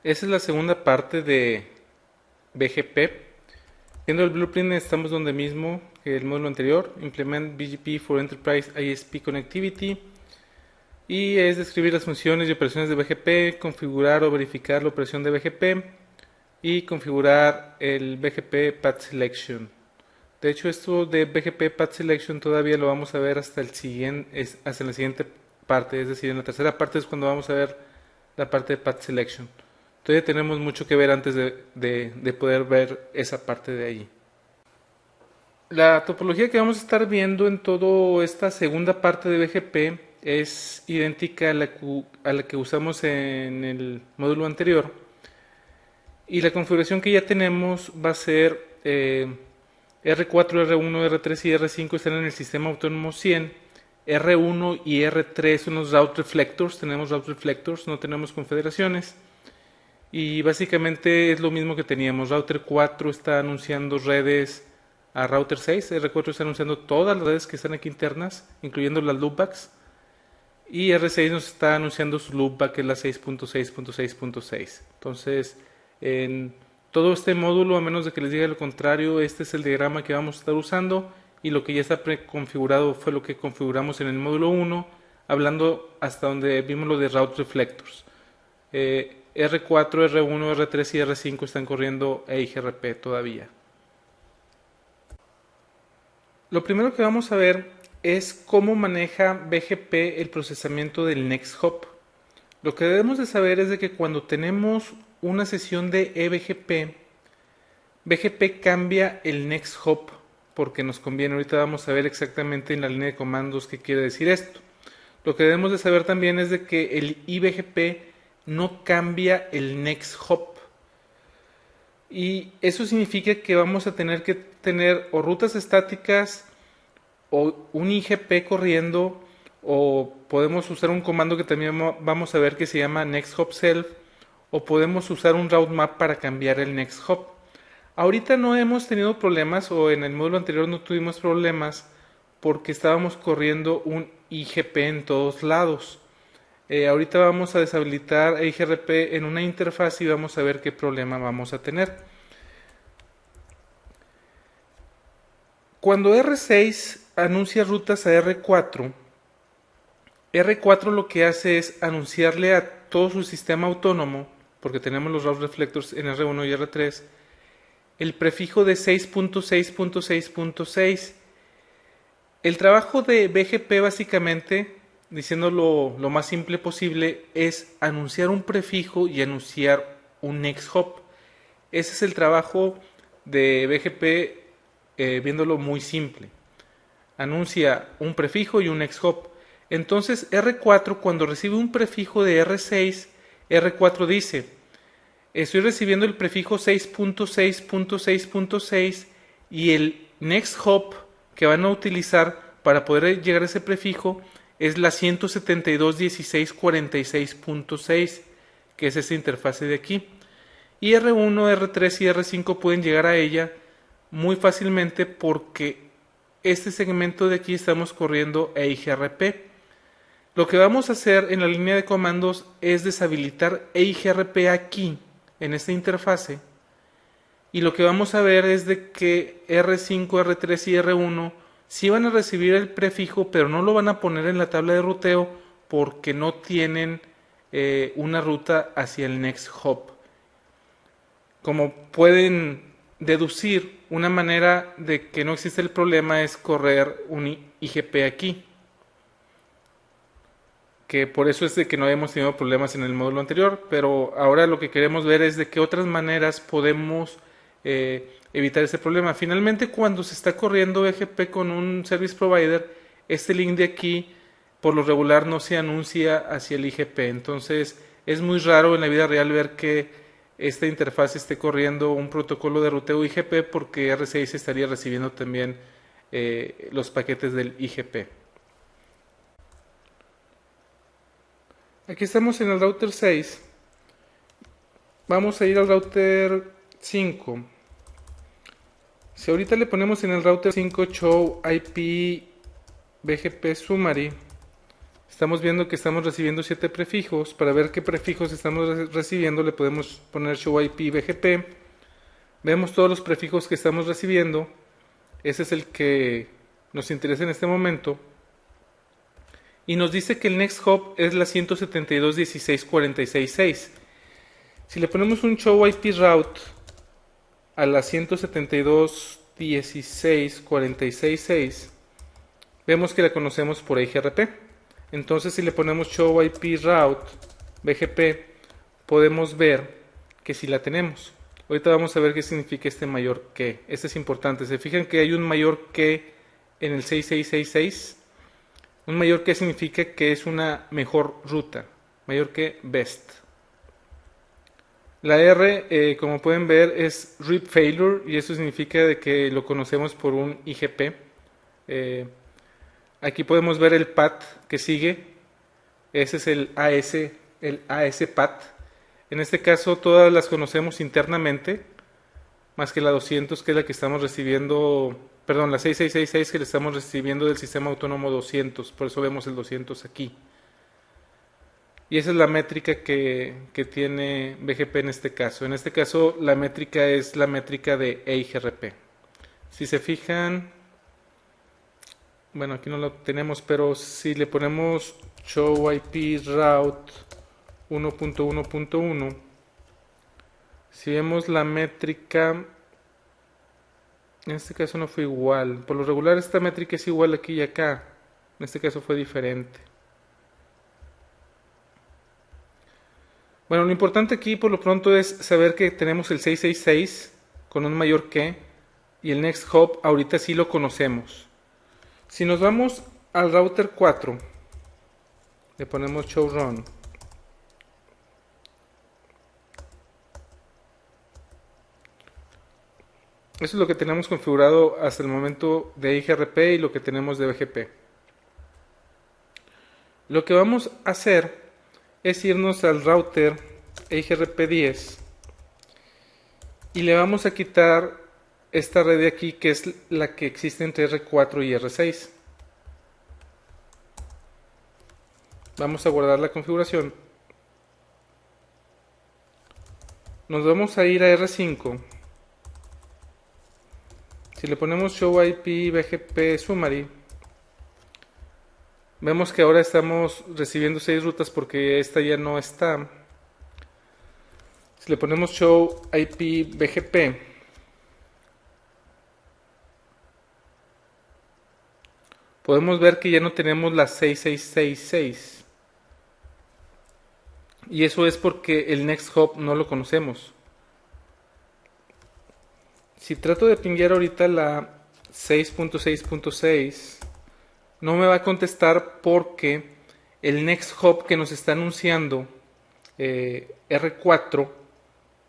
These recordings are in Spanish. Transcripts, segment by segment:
Esa es la segunda parte de BGP. Viendo el blueprint estamos donde mismo que el módulo anterior, Implement BGP for Enterprise ISP Connectivity, y es describir las funciones y operaciones de BGP, configurar o verificar la operación de BGP y configurar el BGP Path Selection. De hecho, esto de BGP Path Selection todavía lo vamos a ver hasta hasta la siguiente parte, es decir, en la tercera parte es cuando vamos a ver la parte de Path Selection. Todavía tenemos mucho que ver antes de poder ver esa parte de ahí. La topología que vamos a estar viendo en toda esta segunda parte de BGP es idéntica a la que usamos en el módulo anterior. Y la configuración que ya tenemos va a ser R4, R1, R3 y R5 están en el sistema autónomo 100. R1 y R3 son los route reflectors, tenemos route reflectors, no tenemos confederaciones. Y básicamente es lo mismo que teníamos. Router 4 está anunciando redes a router 6. R4 está anunciando todas las redes que están aquí internas, incluyendo las loopbacks. Y R6 nos está anunciando su loopback, que es la 6.6.6.6. Entonces, en todo este módulo, a menos de que les diga lo contrario, este es el diagrama que vamos a estar usando. Y lo que ya está preconfigurado fue lo que configuramos en el módulo 1, hablando hasta donde vimos lo de route reflectors. R4, R1, R3 y R5 están corriendo EIGRP todavía. Lo primero que vamos a ver es cómo maneja BGP el procesamiento del next hop. Lo que debemos de saber es de que cuando tenemos una sesión de eBGP, BGP cambia el next hop porque nos conviene. Ahorita vamos a ver exactamente en la línea de comandos qué quiere decir esto. Lo que debemos de saber también es de que el eBGP no cambia el next hop. Y eso significa que vamos a tener que tener o rutas estáticas o un IGP corriendo, o podemos usar un comando que también vamos a ver que se llama next hop self, o podemos usar un route map para cambiar el next hop. Ahorita no hemos tenido problemas, o en el módulo anterior no tuvimos problemas porque estábamos corriendo un IGP en todos lados. Ahorita vamos a deshabilitar EIGRP en una interfaz y vamos a ver qué problema vamos a tener. Cuando R6 anuncia rutas a R4, R4 lo que hace es anunciarle a todo su sistema autónomo, porque tenemos los route reflectors en R1 y R3, el prefijo de 6.6.6.6. El trabajo de BGP básicamente, diciéndolo lo más simple posible, es anunciar un prefijo y anunciar un next hop. Ese es el trabajo de BGP, viéndolo muy simple. Anuncia un prefijo y un next hop. Entonces R4, cuando recibe un prefijo de R6, R4 dice: estoy recibiendo el prefijo 6.6.6.6 y el next hop que van a utilizar para poder llegar a ese prefijo es la 172.16.46.6, que es esta interfase de aquí. Y R1, R3 y R5 pueden llegar a ella muy fácilmente porque este segmento de aquí estamos corriendo EIGRP. Lo que vamos a hacer en la línea de comandos es deshabilitar EIGRP aquí, en esta interfase, y lo que vamos a ver es de que R5, R3 y R1 sí van a recibir el prefijo, pero no lo van a poner en la tabla de ruteo porque no tienen una ruta hacia el next hop. Como pueden deducir, una manera de que no existe el problema es correr un IGP aquí, que por eso es de que no hemos tenido problemas en el módulo anterior, pero ahora lo que queremos ver es de qué otras maneras podemos evitar ese problema. Finalmente, cuando se está corriendo BGP con un service provider, este link de aquí por lo regular no se anuncia hacia el IGP, entonces es muy raro en la vida real ver que esta interfaz esté corriendo un protocolo de ruteo IGP porque R6 estaría recibiendo también los paquetes del IGP. Aquí estamos en el router 6. Vamos a ir al router 5. Si ahorita le ponemos en el router 5 show IP BGP summary, Estamos viendo que estamos recibiendo 7 prefijos. Para ver qué prefijos estamos recibiendo le podemos poner show IP BGP. Vemos todos los prefijos que estamos recibiendo. Ese es el que nos interesa en este momento. Y nos dice que el next hop es la 172.16.46.6. Si le ponemos un show IP route a la 172.16.46.6, vemos que la conocemos por IGRP. Entonces si le ponemos show IP route BGP, podemos ver que sí la tenemos. Ahorita vamos a ver qué significa este mayor que. Este es importante. Se fijan que hay un mayor que en el 6666. Un mayor que significa que es una mejor ruta. Mayor que best. La R, como pueden ver, es RIP failure, y eso significa de que lo conocemos por un IGP. Aquí podemos ver el path que sigue. Ese es el AS path. En este caso todas las conocemos internamente, más que la 200, que es la que estamos recibiendo, perdón, la 6666 que le estamos recibiendo del sistema autónomo 200, por eso vemos el 200 aquí. Y esa es la métrica que tiene BGP en este caso. En este caso la métrica es la métrica de EIGRP. Si se fijan, bueno, aquí no lo tenemos, pero si le ponemos show IP route 1.1.1, si vemos la métrica, en este caso no fue igual. Por lo regular esta métrica es igual aquí y acá. En este caso fue diferente. Bueno, lo importante aquí por lo pronto es saber que tenemos el 666 con un mayor que, y el next hop ahorita sí lo conocemos. Si nos vamos al router 4, le ponemos show run. Eso es lo que tenemos configurado hasta el momento de IGRP y lo que tenemos de BGP. Lo que vamos a hacer es irnos al router IGRP10 y le vamos a quitar esta red de aquí, que es la que existe entre R4 y R6. Vamos a guardar la configuración. Nos vamos a ir a R5. Si le ponemos show IP BGP summary, vemos que ahora estamos recibiendo 6 rutas porque esta ya no está. Si le ponemos show IP BGP, podemos ver que ya no tenemos la 6666. Y eso es porque el next hop no lo conocemos. Si trato de pinguear ahorita la 6.6.6, no me va a contestar porque el next hop que nos está anunciando R4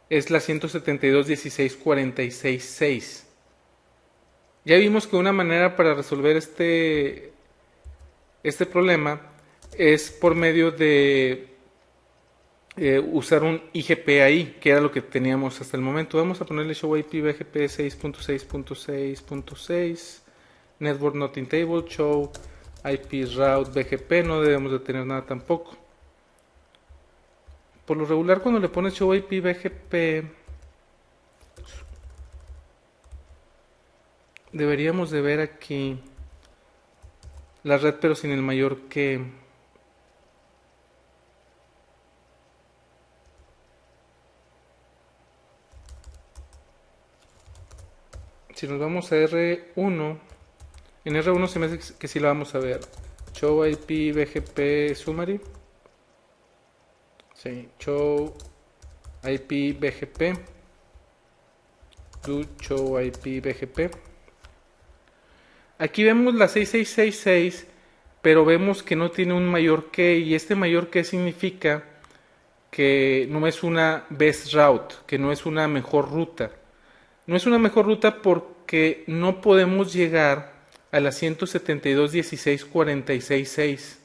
es la 172.16.46.6. Ya vimos que una manera para resolver este problema es por medio de usar un IGP ahí, que era lo que teníamos hasta el momento. Vamos a ponerle show IP BGP 6.6.6.6, network not in table, show IP route BGP, no debemos de tener nada tampoco. Por lo regular cuando le pones show IP BGP deberíamos de ver aquí la red pero sin el mayor que. Si nos vamos a R1, en R1 se me hace que sí la vamos a ver. Show IP BGP summary. Sí, show IP BGP. Do show IP BGP. Aquí vemos la 6666, pero vemos que no tiene un mayor que, y este mayor que significa que no es una best route, que no es una mejor ruta. No es una mejor ruta porque no podemos llegar a la 172.16.46.6.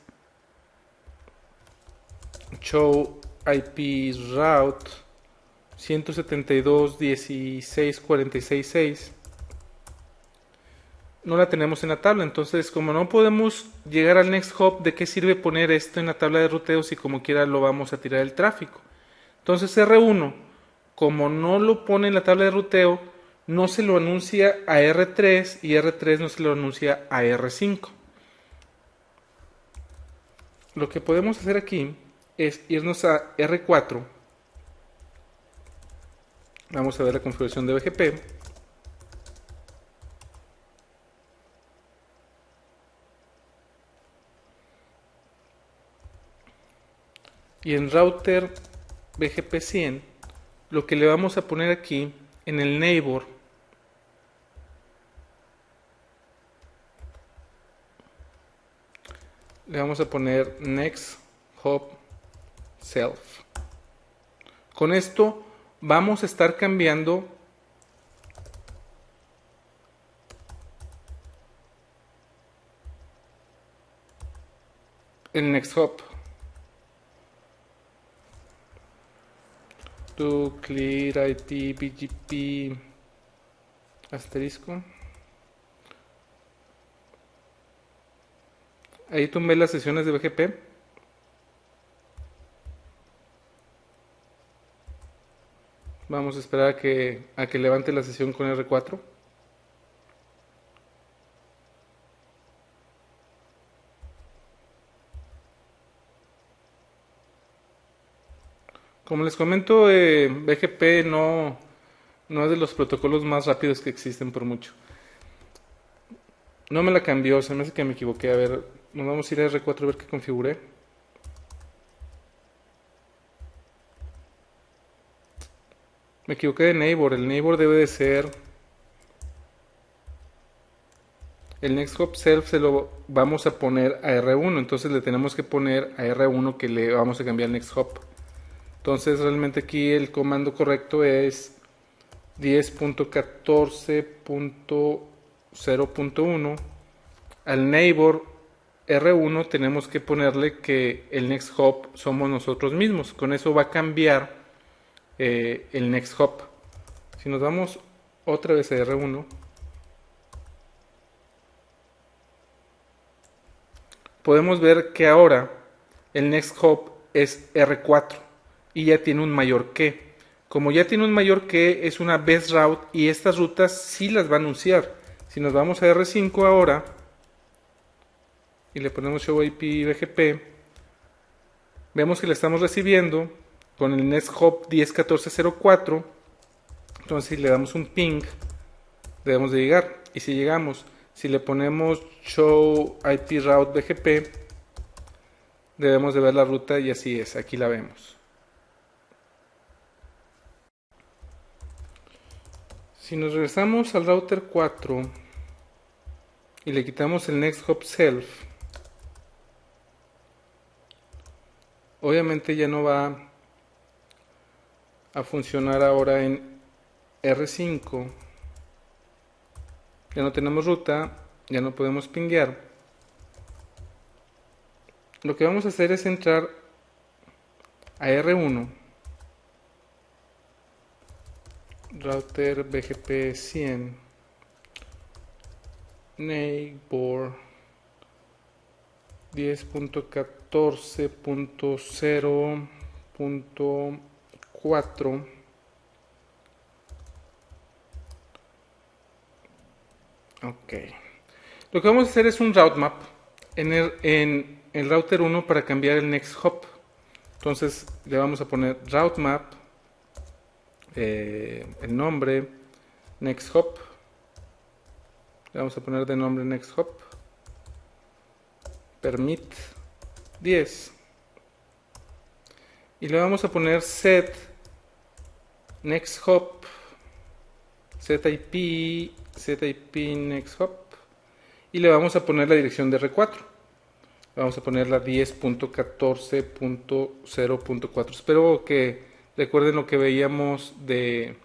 Show IP route 172.16.46.6. no la tenemos en la tabla. Entonces, como no podemos llegar al next hop, ¿de qué sirve poner esto en la tabla de ruteo si como quiera lo vamos a tirar el tráfico? Entonces R1, como no lo pone en la tabla de ruteo, no se lo anuncia a R3 y R3 no se lo anuncia a R5. Lo que podemos hacer aquí es irnos a R4. Vamos a ver la configuración de BGP. Y en router BGP 100, lo que le vamos a poner aquí en el neighbor le vamos a poner next hop self. Con esto vamos a estar cambiando el next hop. To clear IP BGP asterisco. Ahí tomé las sesiones de BGP. Vamos a esperar a que levante la sesión con R4. Como les comento, BGP no es de los protocolos más rápidos que existen por mucho. No me la cambió, se me hace que me equivoqué. A ver, nos vamos a ir a R4 a ver qué configuré. Me equivoqué de neighbor. El neighbor debe de ser el next hop self, se lo vamos a poner a R1. Entonces le tenemos que poner a R1 que le vamos a cambiar el next hop. Entonces realmente aquí el comando correcto es 10.14.0.1. Al neighbor R1 tenemos que ponerle que el next hop somos nosotros mismos. Con eso va a cambiar el next hop. Si nos vamos otra vez a R1, podemos ver que ahora el next hop es R4 y ya tiene un mayor que. Como ya tiene un mayor que, es una best route y estas rutas sí las va a anunciar. Si nos vamos a R5 ahora y le ponemos show IP BGP, vemos que le estamos recibiendo con el next hop 10.14.04. Entonces si le damos un ping, debemos de llegar. Y si llegamos, si le ponemos show IP route BGP, debemos de ver la ruta y así es, aquí la vemos. Si nos regresamos al router 4 y le quitamos el next hop self, obviamente ya no va a funcionar ahora en R5. Ya no tenemos ruta, ya no podemos pinguear. Lo que vamos a hacer es entrar a R1, router BGP 100, neighbor 10.14.0.4. Ok. Lo que vamos a hacer es un route map en el router 1 para cambiar el next hop. Entonces le vamos a poner route map, el nombre, next hop. Le vamos a poner de nombre next hop. Permit 10. Y le vamos a poner set next hop, set IP next hop. Y le vamos a poner la dirección de R4. Vamos a poner la 10.14.0.4. Espero que recuerden lo que veíamos de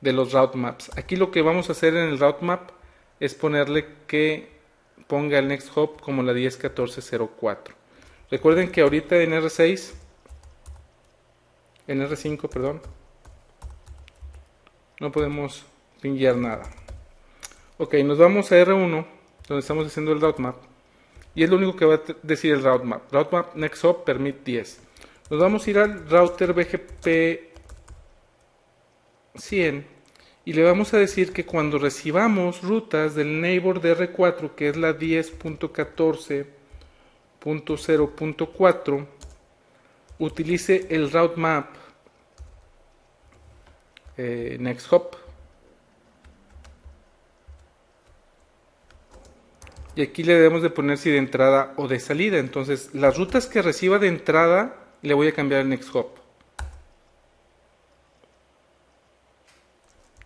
los route maps. Aquí lo que vamos a hacer en el route map es ponerle que ponga el next hop como la 10.14.0.4. Recuerden que ahorita en R6, en R5, perdón, no podemos pinguear nada. Ok, nos vamos a R1, donde estamos haciendo el route map. Y es lo único que va a decir el route map. Route map next hop permit 10. Nos vamos a ir al router BGP 100 y le vamos a decir que cuando recibamos rutas del neighbor de R4, que es la 10.14.0.4, utilice el route map next hop. Y aquí le debemos de poner si de entrada o de salida. Entonces, las rutas que reciba de entrada le voy a cambiar el next hop.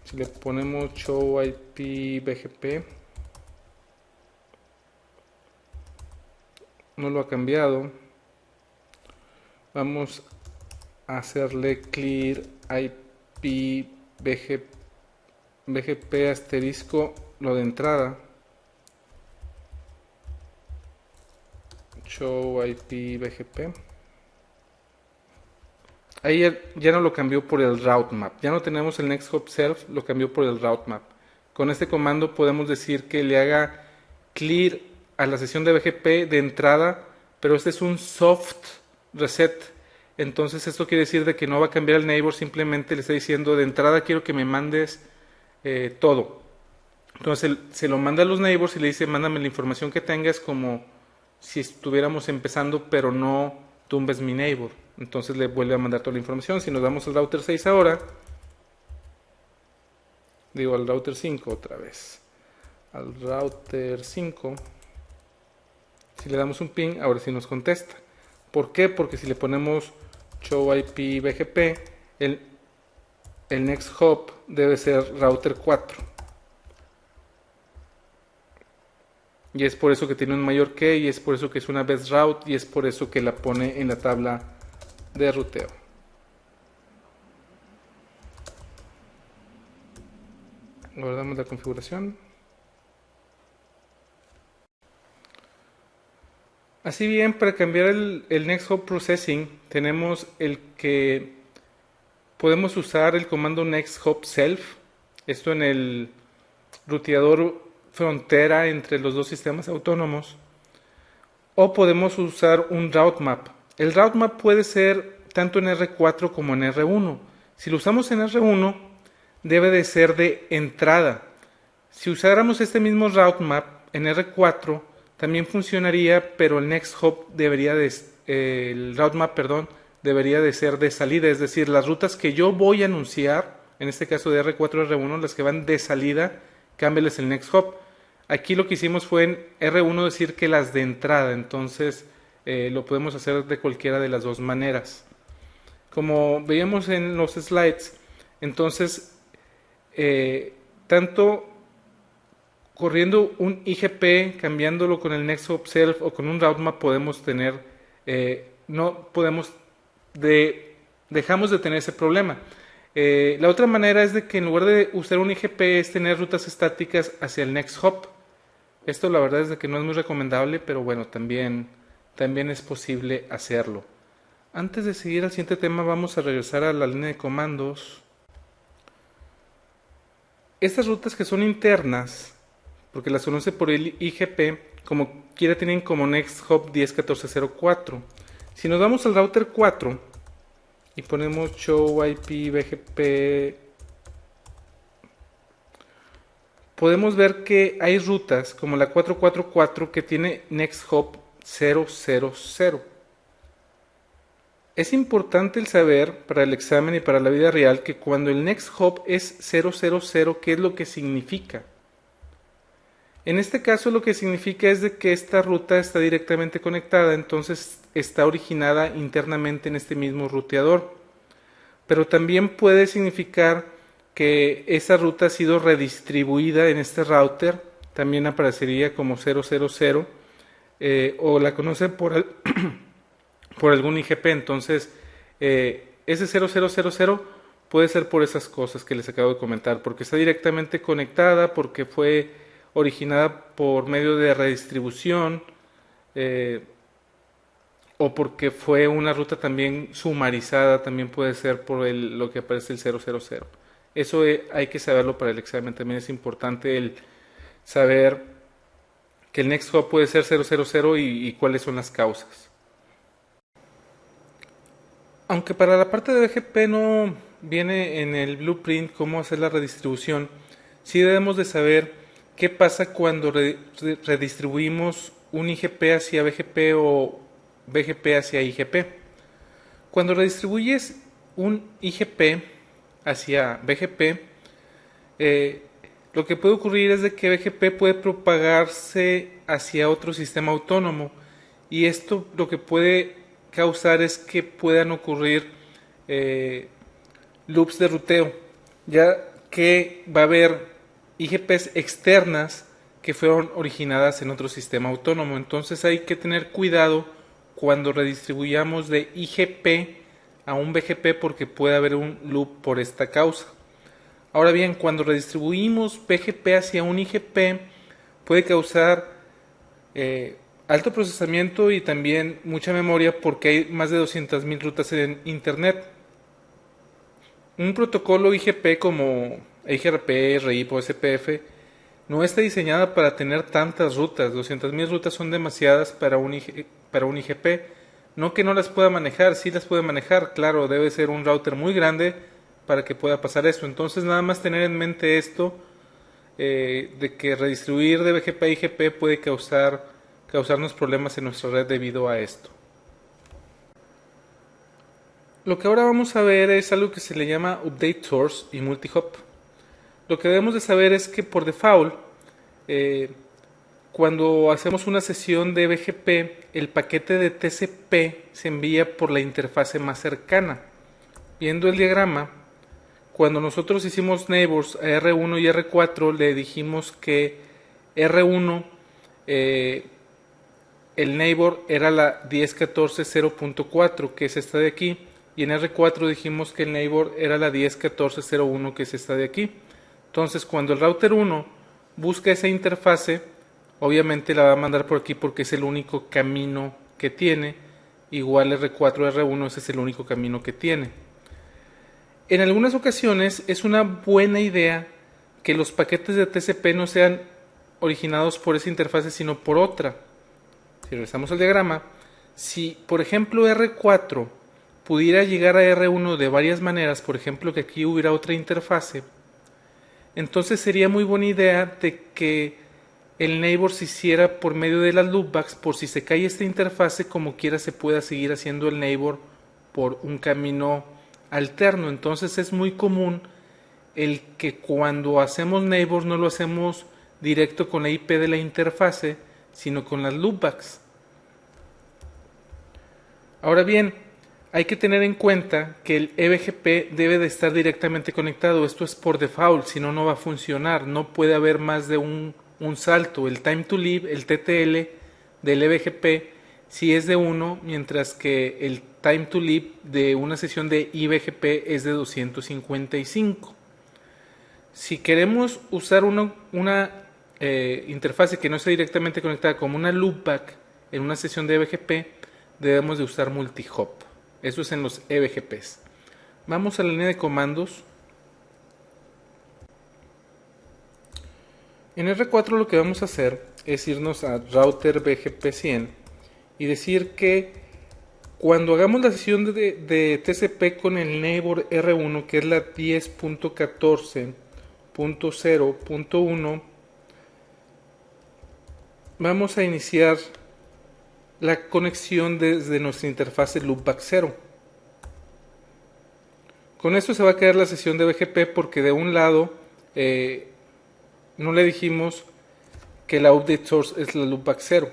Si le ponemos show IP BGP, no lo ha cambiado. Vamos a hacerle clear IP BGP asterisco lo de entrada. Show IP BGP. Ahí ya no lo cambió por el route map. Ya no tenemos el next hop self, lo cambió por el route map. Con este comando podemos decir que le haga clear a la sesión de BGP de entrada, pero este es un soft reset. Entonces esto quiere decir de que no va a cambiar el neighbor, simplemente le está diciendo de entrada quiero que me mandes todo. Entonces se lo manda a los neighbors y le dice mándame la información que tengas como si estuviéramos empezando, pero no tumbes mi neighbor. Entonces le vuelve a mandar toda la información. Si nos damos al router 6 ahora, digo al router 5 otra vez, al router 5, si le damos un ping, ahora sí nos contesta. ¿Por qué? Porque si le ponemos show IP BGP, el next hop debe ser router 4. Y es por eso que tiene un mayor que, y es por eso que es una best route, y es por eso que la pone en la tabla de ruteo. Guardamos la configuración. Así bien, para cambiar el Next Hop Processing, tenemos el que podemos usar el comando Next Hop Self. Esto en el ruteador frontera entre los dos sistemas autónomos. O podemos usar un route map. El route map puede ser tanto en R4 como en R1. Si lo usamos en R1, debe de ser de entrada. Si usáramos este mismo route map en R4, también funcionaría, pero el next hop el route map, debería de ser de salida. Es decir, las rutas que yo voy a anunciar, en este caso de R4 a R1, las que van de salida, cámbiales el next hop. Aquí lo que hicimos fue en R1 decir que las de entrada, entonces lo podemos hacer de cualquiera de las dos maneras. Como veíamos en los slides, entonces tanto corriendo un IGP, cambiándolo con el Next Hop Self o con un route map podemos tener, dejamos de tener ese problema. La otra manera es de que en lugar de usar un IGP es tener rutas estáticas hacia el Next Hop. Esto la verdad es de que no es muy recomendable, pero bueno, también es posible hacerlo. Antes de seguir al siguiente tema vamos a regresar a la línea de comandos. Estas rutas que son internas, porque las conoce por el IGP, como quiera tienen como Next Hop 10.14.04. Si nos vamos al router 4 y ponemos show IP BGP, podemos ver que hay rutas como la 444 que tiene Next Hop 000. Es importante el saber para el examen y para la vida real que cuando el Next Hop es 000, ¿qué es lo que significa? En este caso lo que significa es de que esta ruta está directamente conectada, entonces está originada internamente en este mismo ruteador. Pero también puede significar que esa ruta ha sido redistribuida en este router, también aparecería como 000, o la conocen por por algún IGP, entonces ese 0000 puede ser por esas cosas que les acabo de comentar, porque está directamente conectada, porque fue originada por medio de redistribución, o porque fue una ruta también sumarizada, también puede ser por lo que aparece el 000. Eso hay que saberlo para el examen, también es importante saber que el next hop puede ser 000 y cuáles son las causas. Aunque para la parte de BGP no viene en el blueprint cómo hacer la redistribución, sí debemos de saber qué pasa cuando redistribuimos un IGP hacia BGP o BGP hacia IGP. Cuando redistribuyes un IGP hacia BGP, lo que puede ocurrir es de que BGP puede propagarse hacia otro sistema autónomo, y esto lo que puede causar es que puedan ocurrir loops de ruteo, ya que va a haber IGPs externas que fueron originadas en otro sistema autónomo. Entonces hay que tener cuidado cuando redistribuyamos de IGP a un BGP, porque puede haber un loop por esta causa. Ahora bien, cuando redistribuimos BGP hacia un IGP, puede causar alto procesamiento y también mucha memoria, porque hay más de 200.000 rutas en Internet. Un protocolo IGP como XRP, RIP o SPF no está diseñada para tener tantas rutas. 200.000 rutas son demasiadas para un IGP. No que no las pueda manejar, sí las puede manejar, claro, debe ser un router muy grande para que pueda pasar eso. Entonces nada más tener en mente esto, de que redistribuir de BGP a IGP puede causarnos problemas en nuestra red debido a esto. Lo que ahora vamos a ver es algo que se le llama Update Source y Multihop. Lo que debemos de saber es que por default, cuando hacemos una sesión de BGP, el paquete de TCP se envía por la interfase más cercana. Viendo el diagrama, cuando nosotros hicimos neighbors a R1 y R4, le dijimos que R1, el neighbor era la 10.14.0.4, que es esta de aquí, y en R4 dijimos que el neighbor era la 10.14.0.1, que es esta de aquí. Entonces, cuando el router 1 busca esa interfase, obviamente la va a mandar por aquí porque es el único camino que tiene. Igual R4 R1, ese es el único camino que tiene. En algunas ocasiones es una buena idea que los paquetes de TCP no sean originados por esa interfase, sino por otra. Si regresamos al diagrama, si por ejemplo R4 pudiera llegar a R1 de varias maneras, por ejemplo que aquí hubiera otra interfase, entonces sería muy buena idea de que el neighbor se hiciera por medio de las loopbacks. Por si se cae esta interfase, como quiera se pueda seguir haciendo el neighbor por un camino alterno. Entonces es muy común el que cuando hacemos neighbors no lo hacemos directo con la IP de la interfase, sino con las loopbacks. Ahora bien, hay que tener en cuenta que el eBGP debe de estar directamente conectado. Esto es por default, si no, no va a funcionar. No puede haber más de un salto. El time to leave, el TTL del eBGP, sí es de 1, mientras que el time to leave de una sesión de eBGP es de 255. Si queremos usar una interfase que no esté directamente conectada como una loopback en una sesión de eBGP, debemos de usar multihop. Eso es en los eBGPs. Vamos a la línea de comandos. En R4 lo que vamos a hacer es irnos a router BGP 100 y decir que cuando hagamos la sesión de TCP con el neighbor R1, que es la 10.14.0.1, vamos a iniciar la conexión desde nuestra interfase loopback 0. Con esto se va a quedar la sesión de BGP, porque de un lado no le dijimos que la update source es la loopback 0.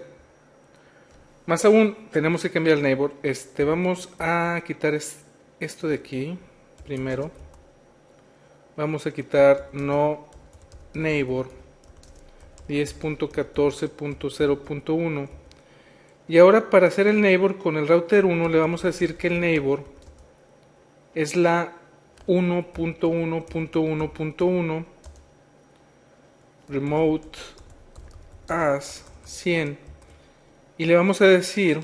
Más aún, tenemos que cambiar el neighbor. Vamos a quitar esto de aquí primero. Vamos a quitar no neighbor 10.14.0.1. Y ahora, para hacer el neighbor con el router 1, le vamos a decir que el neighbor es la 1.1.1.1 remote as 100, y le vamos a decir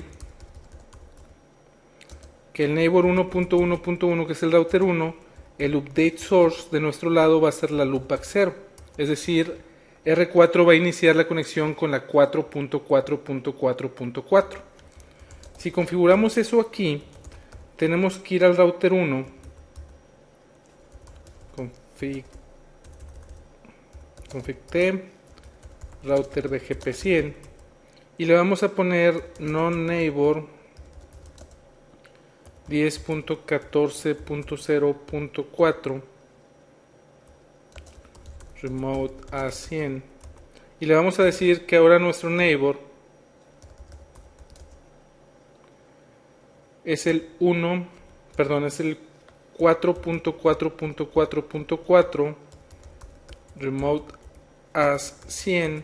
que el neighbor 1.1.1, que es el router 1, el update source de nuestro lado va a ser la loopback 0. Es decir, R4 va a iniciar la conexión con la 4.4.4.4. Si configuramos eso aquí, tenemos que ir al router 1, config t, router BGP 100, y le vamos a poner non-neighbor 10.14.0.4 remote a 100, y le vamos a decir que ahora nuestro neighbor es el 4.4.4.4 remote as 100.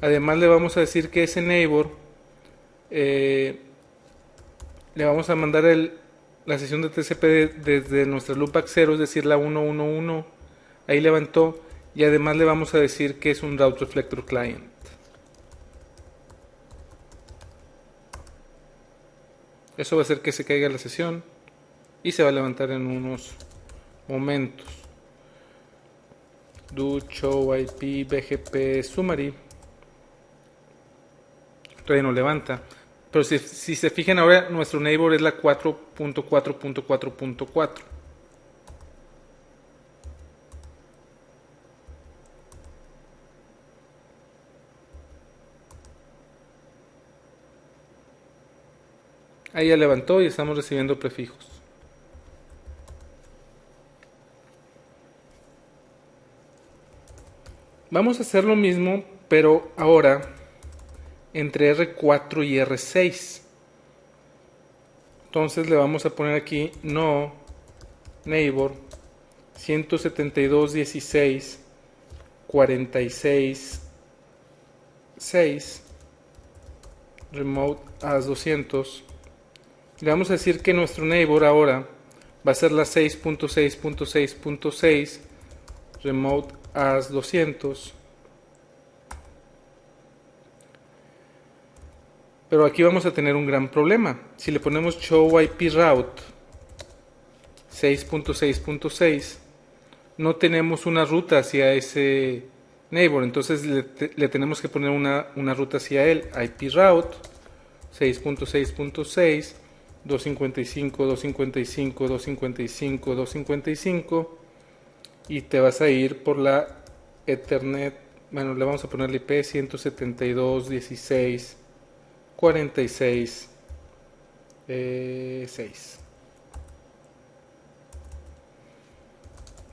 Además le vamos a decir que ese neighbor le vamos a mandar la sesión de TCP desde nuestra loopback 0, es decir, la 111. Ahí levantó, y además le vamos a decir que es un route reflector client. Eso va a hacer que se caiga la sesión y se va a levantar en unos momentos. Do show IP BGP summary. Todavía no levanta. Pero si se fijan ahora, nuestro neighbor es la 4.4.4.4. Ahí ya levantó y estamos recibiendo prefijos. Vamos a hacer lo mismo, pero ahora entre R4 y R6. Entonces le vamos a poner aquí no neighbor 172.16.46.6 remote as 200. Le vamos a decir que nuestro neighbor ahora va a ser la 6.6.6.6 remote as 200. Pero aquí vamos a tener un gran problema. Si le ponemos show IP route 6.6.6, no tenemos una ruta hacia ese neighbor, entonces le tenemos que poner una ruta hacia él. IP route 6.6.6 255, 255, 255, 255, y te vas a ir por la Ethernet. Bueno, le vamos a poner el IP 172.16.46.6.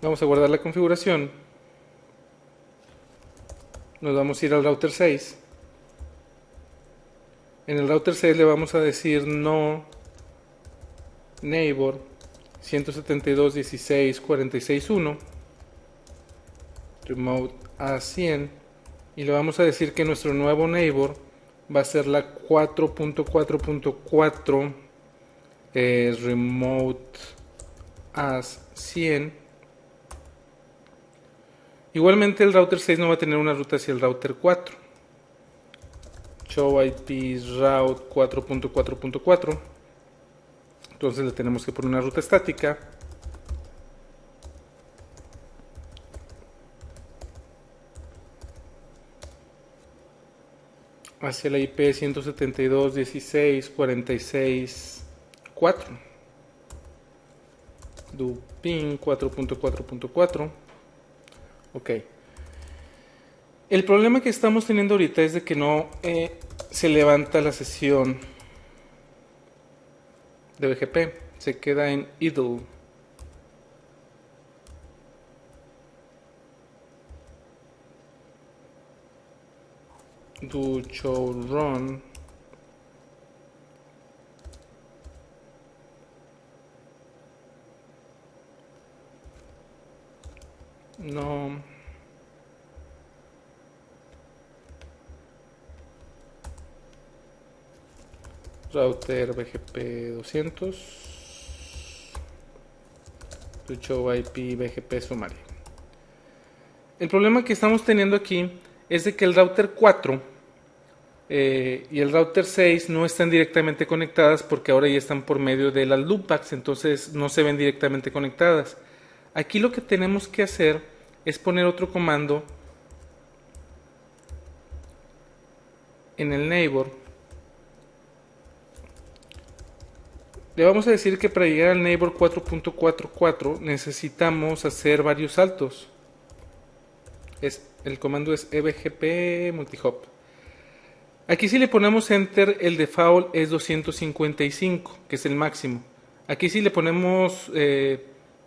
Vamos a guardar la configuración. Nos vamos a ir al router 6. En el router 6 le vamos a decir no neighbor 172.16.46.1 remote a 100, y le vamos a decir que nuestro nuevo neighbor va a ser la 4.4.4 remote as 100. Igualmente el router 6 no va a tener una ruta hacia el router 4. Show IP route 4.4.4. Entonces le tenemos que poner una ruta estática. Hacia la IP 172.16.46.4. Do ping 4.4.4. Ok. El problema que estamos teniendo ahorita es de que no se levanta la sesión de BGP. Se queda en idle. Do show run. No. Router BGP 200. Do show IP BGP summary. El problema que estamos teniendo aquí es de que el router 4 y el router 6 no están directamente conectadas, porque ahora ya están por medio de las loopbacks, entonces no se ven directamente conectadas. Aquí lo que tenemos que hacer es poner otro comando en el neighbor, le vamos a decir que para llegar al neighbor 4.44 necesitamos hacer varios saltos. El comando es ebgp multihop. Aquí si le ponemos enter, el default es 255, que es el máximo. Aquí si le ponemos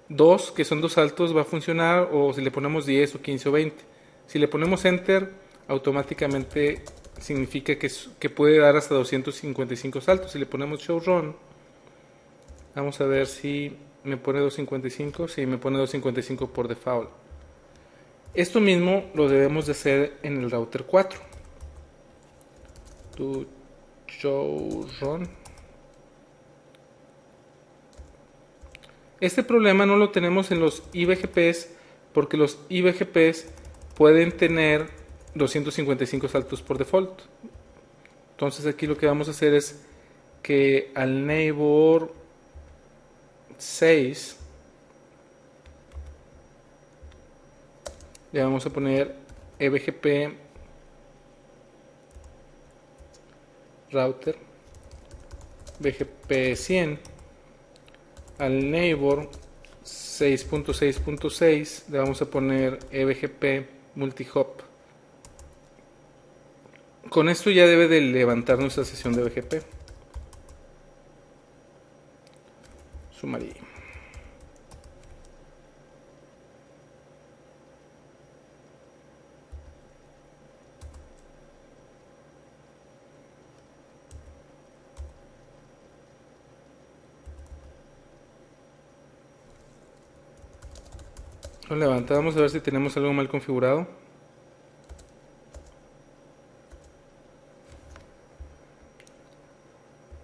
2, que son 2 saltos, va a funcionar, o si le ponemos 10 o 15 o 20. Si le ponemos enter, automáticamente significa que puede dar hasta 255 saltos. Si le ponemos show run, vamos a ver si me pone 255. Sí, me pone 255 por default. Esto mismo lo debemos de hacer en el router 4. To show run. Este problema no lo tenemos en los IBGPs, porque los IBGPs pueden tener 255 saltos por default. Entonces aquí lo que vamos a hacer es que al neighbor 6 le vamos a poner ebgp router bgp 100. Al neighbor 6.6.6 le vamos a poner ebgp multihop. Con esto ya debe de levantar nuestra sesión de BGP. Sumaría. Lo levantamos a ver si tenemos algo mal configurado.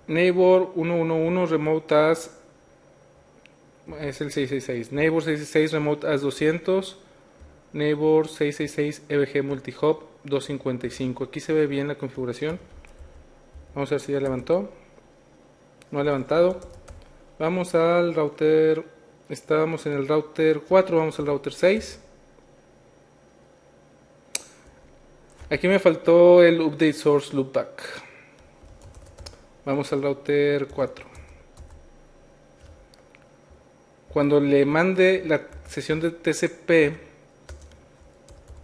Neighbor 111 remote as es el 666. Neighbor 666 remote as 200. Neighbor 666 EVG multihop 255. Aquí se ve bien la configuración. Vamos a ver si ya levantó. No ha levantado. Vamos al router. Estábamos en el router 4. Vamos al router 6. Aquí me faltó el update source loopback. Vamos al router 4. Cuando le mande la sesión de TCP,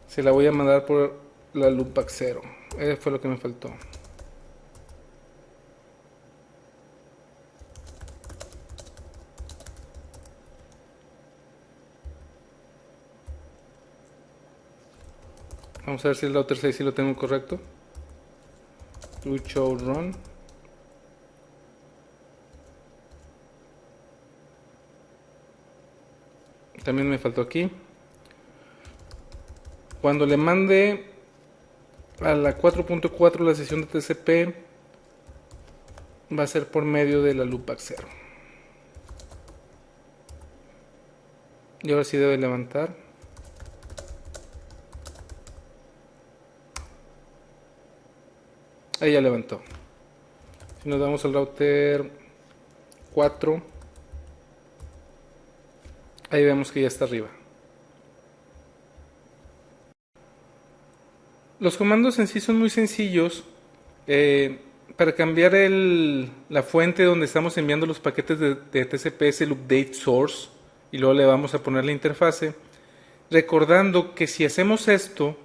se la voy a mandar por la loopback 0. Eso fue lo que me faltó. Vamos a ver si el router 6 sí lo tengo correcto. To show run. También me faltó aquí. Cuando le mande a la 4.4 la sesión de TCP, va a ser por medio de la loopback 0. Y ahora sí debe levantar. Ahí ya levantó. Si nos damos al router 4, ahí vemos que ya está arriba. Los comandos en sí son muy sencillos. Para cambiar la fuente donde estamos enviando los paquetes de TCP es el update source, y luego le vamos a poner la interfase, recordando que si hacemos esto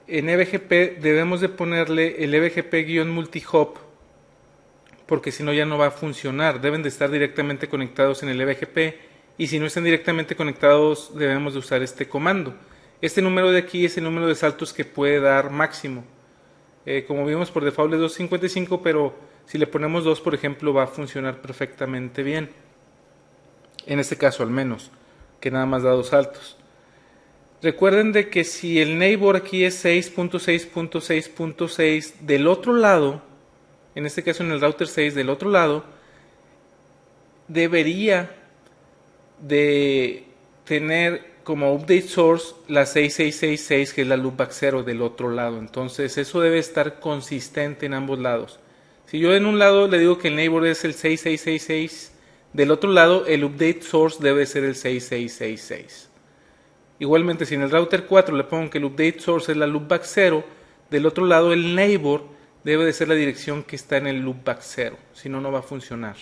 en EBGP debemos de ponerle el EBGP-multihop, porque si no ya no va a funcionar. Deben de estar directamente conectados en el EBGP, y si no están directamente conectados debemos de usar este comando. Este número de aquí es el número de saltos que puede dar máximo. Como vimos, por default es 255, pero si le ponemos 2, por ejemplo, va a funcionar perfectamente bien. En este caso al menos, que nada más da 2 saltos. Recuerden de que si el neighbor aquí es 6.6.6.6 del otro lado, en este caso en el router 6 del otro lado, debería de tener como update source la 6666, que es la loopback 0 del otro lado. Entonces eso debe estar consistente en ambos lados. Si yo en un lado le digo que el neighbor es el 6666, del otro lado el update source debe ser el 6666. Igualmente, si en el router 4 le pongo que el update source es la loopback 0, Del otro lado, el neighbor debe de ser la dirección que está en el loopback 0, si no, no va a funcionar.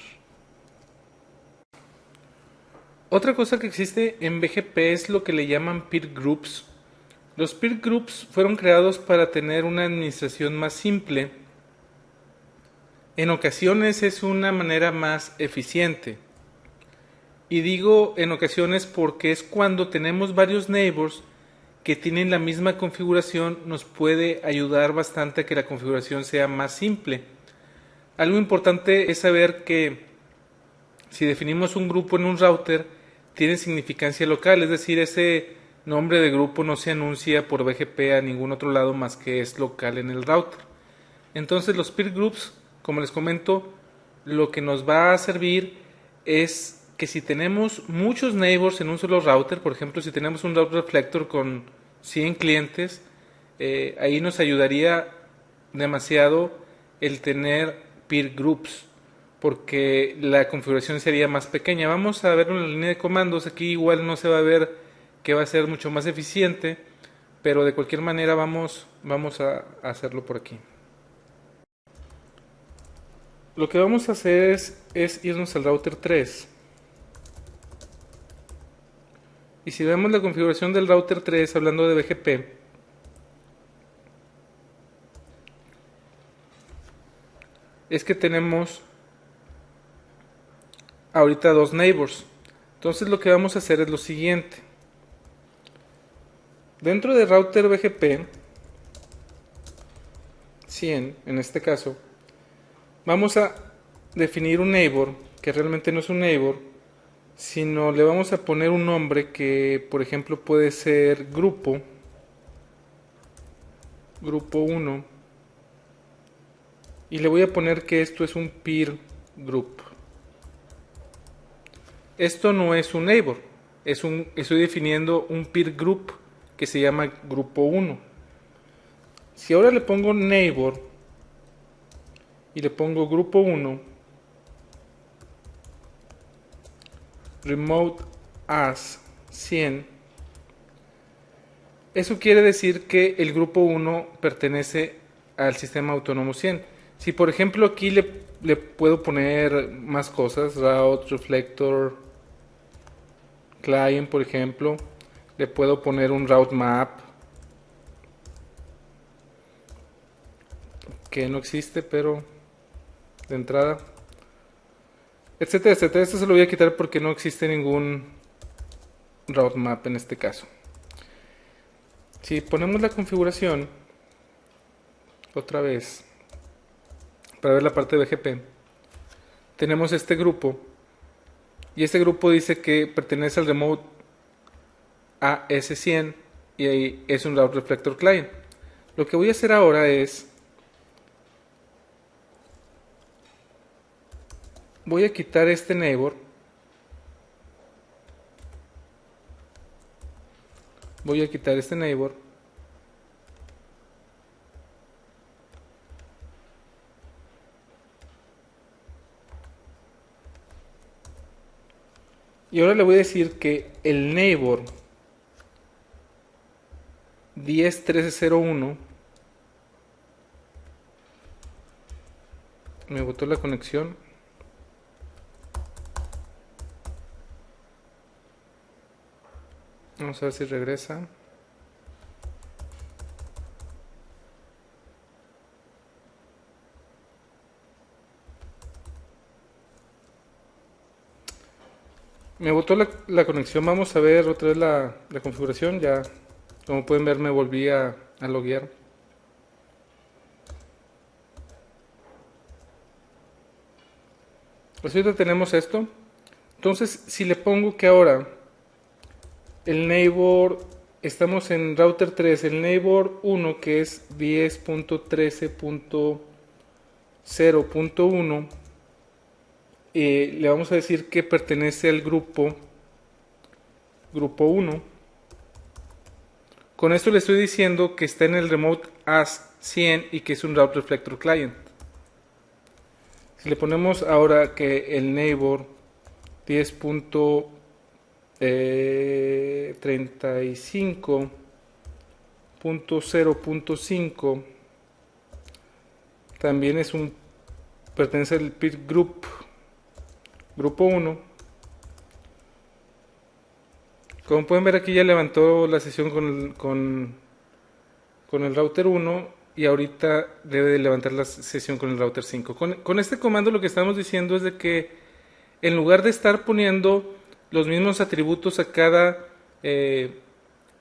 Otra cosa que existe en BGP es lo que le llaman peer groups. Los peer groups fueron creados para tener una administración más simple. En ocasiones es una manera más eficiente. Y digo en ocasiones porque es cuando tenemos varios neighbors que tienen la misma configuración, nos puede ayudar bastante a que la configuración sea más simple. Algo importante es saber que si definimos un grupo en un router, tiene significancia local, es decir, ese nombre de grupo no se anuncia por BGP a ningún otro lado más que es local en el router. Entonces los peer groups, como les comento, lo que nos va a servir es que si tenemos muchos neighbors en un solo router, por ejemplo, si tenemos un router reflector con 100 clientes, ahí nos ayudaría demasiado el tener peer groups, porque la configuración sería más pequeña. Vamos a ver en la línea de comandos, aquí igual no se va a ver que va a ser mucho más eficiente, pero de cualquier manera vamos a hacerlo por aquí. Lo que vamos a hacer es irnos al router 3. Y si vemos la configuración del router 3 hablando de BGP, es que tenemos ahorita dos neighbors. Entonces lo que vamos a hacer es lo siguiente. Dentro de router BGP 100, en este caso, vamos a definir un neighbor, que realmente no es un neighbor, sino le vamos a poner un nombre que, por ejemplo, puede ser grupo 1, y le voy a poner que esto es un peer group. Esto no es un neighbor, estoy definiendo un peer group que se llama grupo 1. Si ahora le pongo neighbor y le pongo grupo 1, remote as 100, eso quiere decir que el grupo 1 pertenece al sistema autónomo 100. Si por ejemplo aquí le puedo poner más cosas, route, reflector, client por ejemplo, le puedo poner un route map, que no existe, pero de entrada, etcétera, etcétera. Esto se lo voy a quitar porque no existe ningún route map en este caso. Si ponemos la configuración otra vez para ver la parte de BGP, tenemos este grupo y este grupo dice que pertenece al remote AS100 y ahí es un route reflector client. Lo que voy a hacer ahora es voy a quitar este neighbor, y ahora le voy a decir que el neighbor 10.13.01 me botó la conexión. Vamos a ver si regresa. Me botó la conexión. Vamos a ver otra vez la configuración. Ya, como pueden ver, me volví a loguear. Pues ahorita tenemos esto. Entonces, si le pongo que ahora el neighbor, estamos en router 3, el neighbor 1 que es 10.13.0.1, le vamos a decir que pertenece al grupo 1. Con esto le estoy diciendo que está en el remote as 100 y que es un route reflector client. Si le ponemos ahora que el neighbor 10.35.0.5 también pertenece al peer group, grupo 1. Como pueden ver, aquí ya levantó la sesión con el router 1 y ahorita debe de levantar la sesión con el router 5. Con este comando lo que estamos diciendo es de que en lugar de estar poniendo los mismos atributos a cada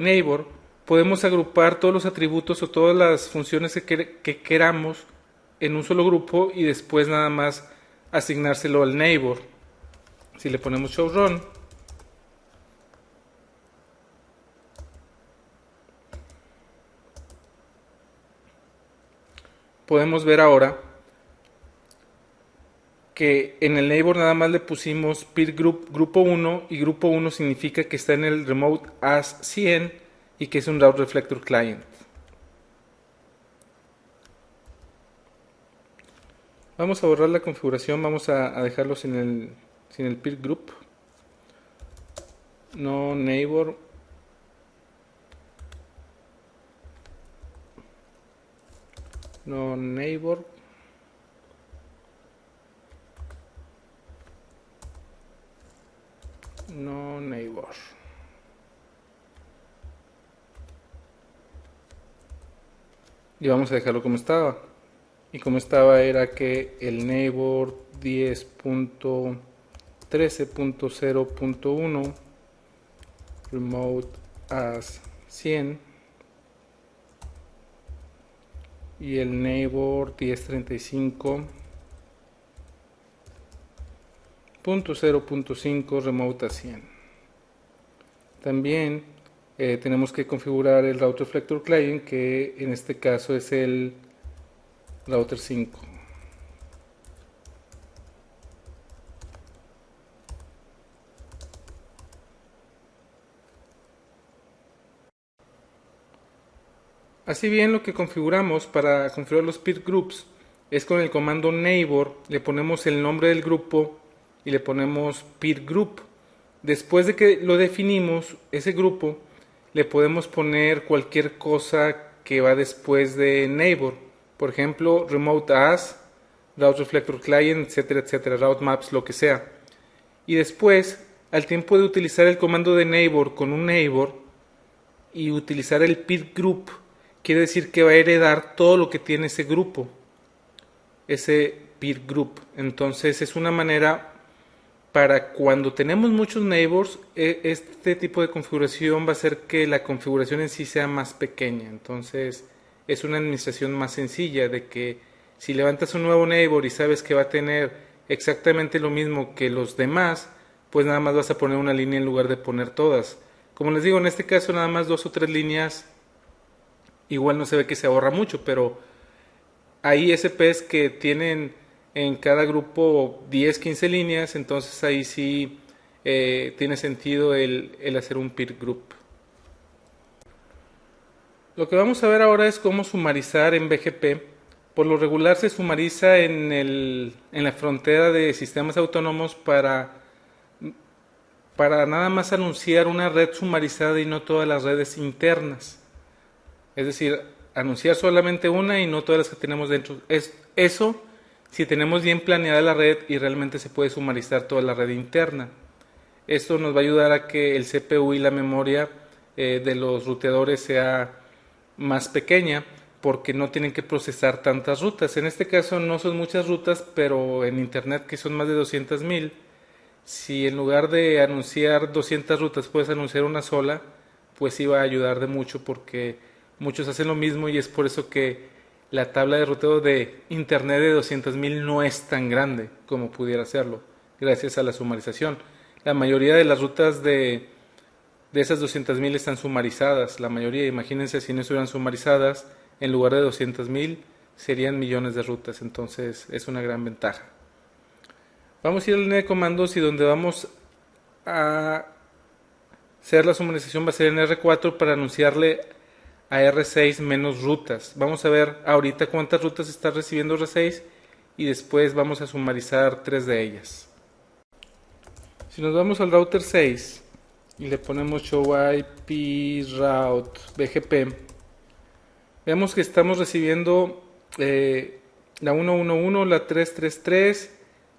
neighbor, podemos agrupar todos los atributos o todas las funciones que queramos en un solo grupo y después nada más asignárselo al neighbor. Si le ponemos show run, podemos ver ahora que en el neighbor nada más le pusimos peer group grupo 1 y grupo 1 significa que está en el remote as 100 y que es un route reflector client. Vamos a borrar la configuración, vamos a dejarlo sin el peer group. No neighbor. No neighbor. No neighbor. Y vamos a dejarlo como estaba. Y como estaba era que el neighbor 10.13.0.1 remote as 100 y el neighbor 10.35.0.5 remote as 100. También tenemos que configurar el router reflector client, que en este caso es el router 5. Así bien, lo que configuramos para configurar los peer groups es con el comando neighbor, le ponemos el nombre del grupo y le ponemos peer group. Después de que lo definimos, ese grupo, le podemos poner cualquier cosa que va después de neighbor. Por ejemplo, remote as, route reflector client, etcétera, etcétera, route maps, lo que sea. Y después, al tiempo de utilizar el comando de neighbor con un neighbor y utilizar el peer group, quiere decir que va a heredar todo lo que tiene ese grupo, ese peer group. Entonces es una manera para cuando tenemos muchos neighbors, este tipo de configuración va a hacer que la configuración en sí sea más pequeña. Entonces es una administración más sencilla, de que si levantas un nuevo neighbor y sabes que va a tener exactamente lo mismo que los demás, pues nada más vas a poner una línea en lugar de poner todas. Como les digo, en este caso nada más 2 o 3 líneas, igual no se ve que se ahorra mucho, pero hay ISPs que tienen en cada grupo 10, 15 líneas, entonces ahí sí tiene sentido el hacer un peer group. Lo que vamos a ver ahora es cómo sumarizar en BGP. Por lo regular se sumariza en la frontera de sistemas autónomos para nada más anunciar una red sumarizada y no todas las redes internas. Es decir, anunciar solamente una y no todas las que tenemos dentro. Eso si tenemos bien planeada la red y realmente se puede sumarizar toda la red interna. Esto nos va a ayudar a que el CPU y la memoria de los ruteadores sea más pequeña, porque no tienen que procesar tantas rutas. En este caso no son muchas rutas, pero en internet, que son más de 200,000, si en lugar de anunciar 200 rutas puedes anunciar una sola, pues sí va a ayudar de mucho, porque muchos hacen lo mismo y es por eso que la tabla de ruteo de internet de 200,000 no es tan grande como pudiera serlo, gracias a la sumarización. La mayoría de las rutas de esas 200,000 están sumarizadas. La mayoría, imagínense, si no estuvieran sumarizadas, en lugar de 200,000 serían millones de rutas. Entonces es una gran ventaja. Vamos a ir a la línea de comandos y donde vamos a hacer la sumarización va a ser en R4 para anunciarle a R6 menos rutas. Vamos a ver ahorita cuántas rutas está recibiendo R6 y después vamos a sumarizar 3 de ellas. Si nos vamos al router 6 y le ponemos show IP route BGP, vemos que estamos recibiendo la 111, la 333,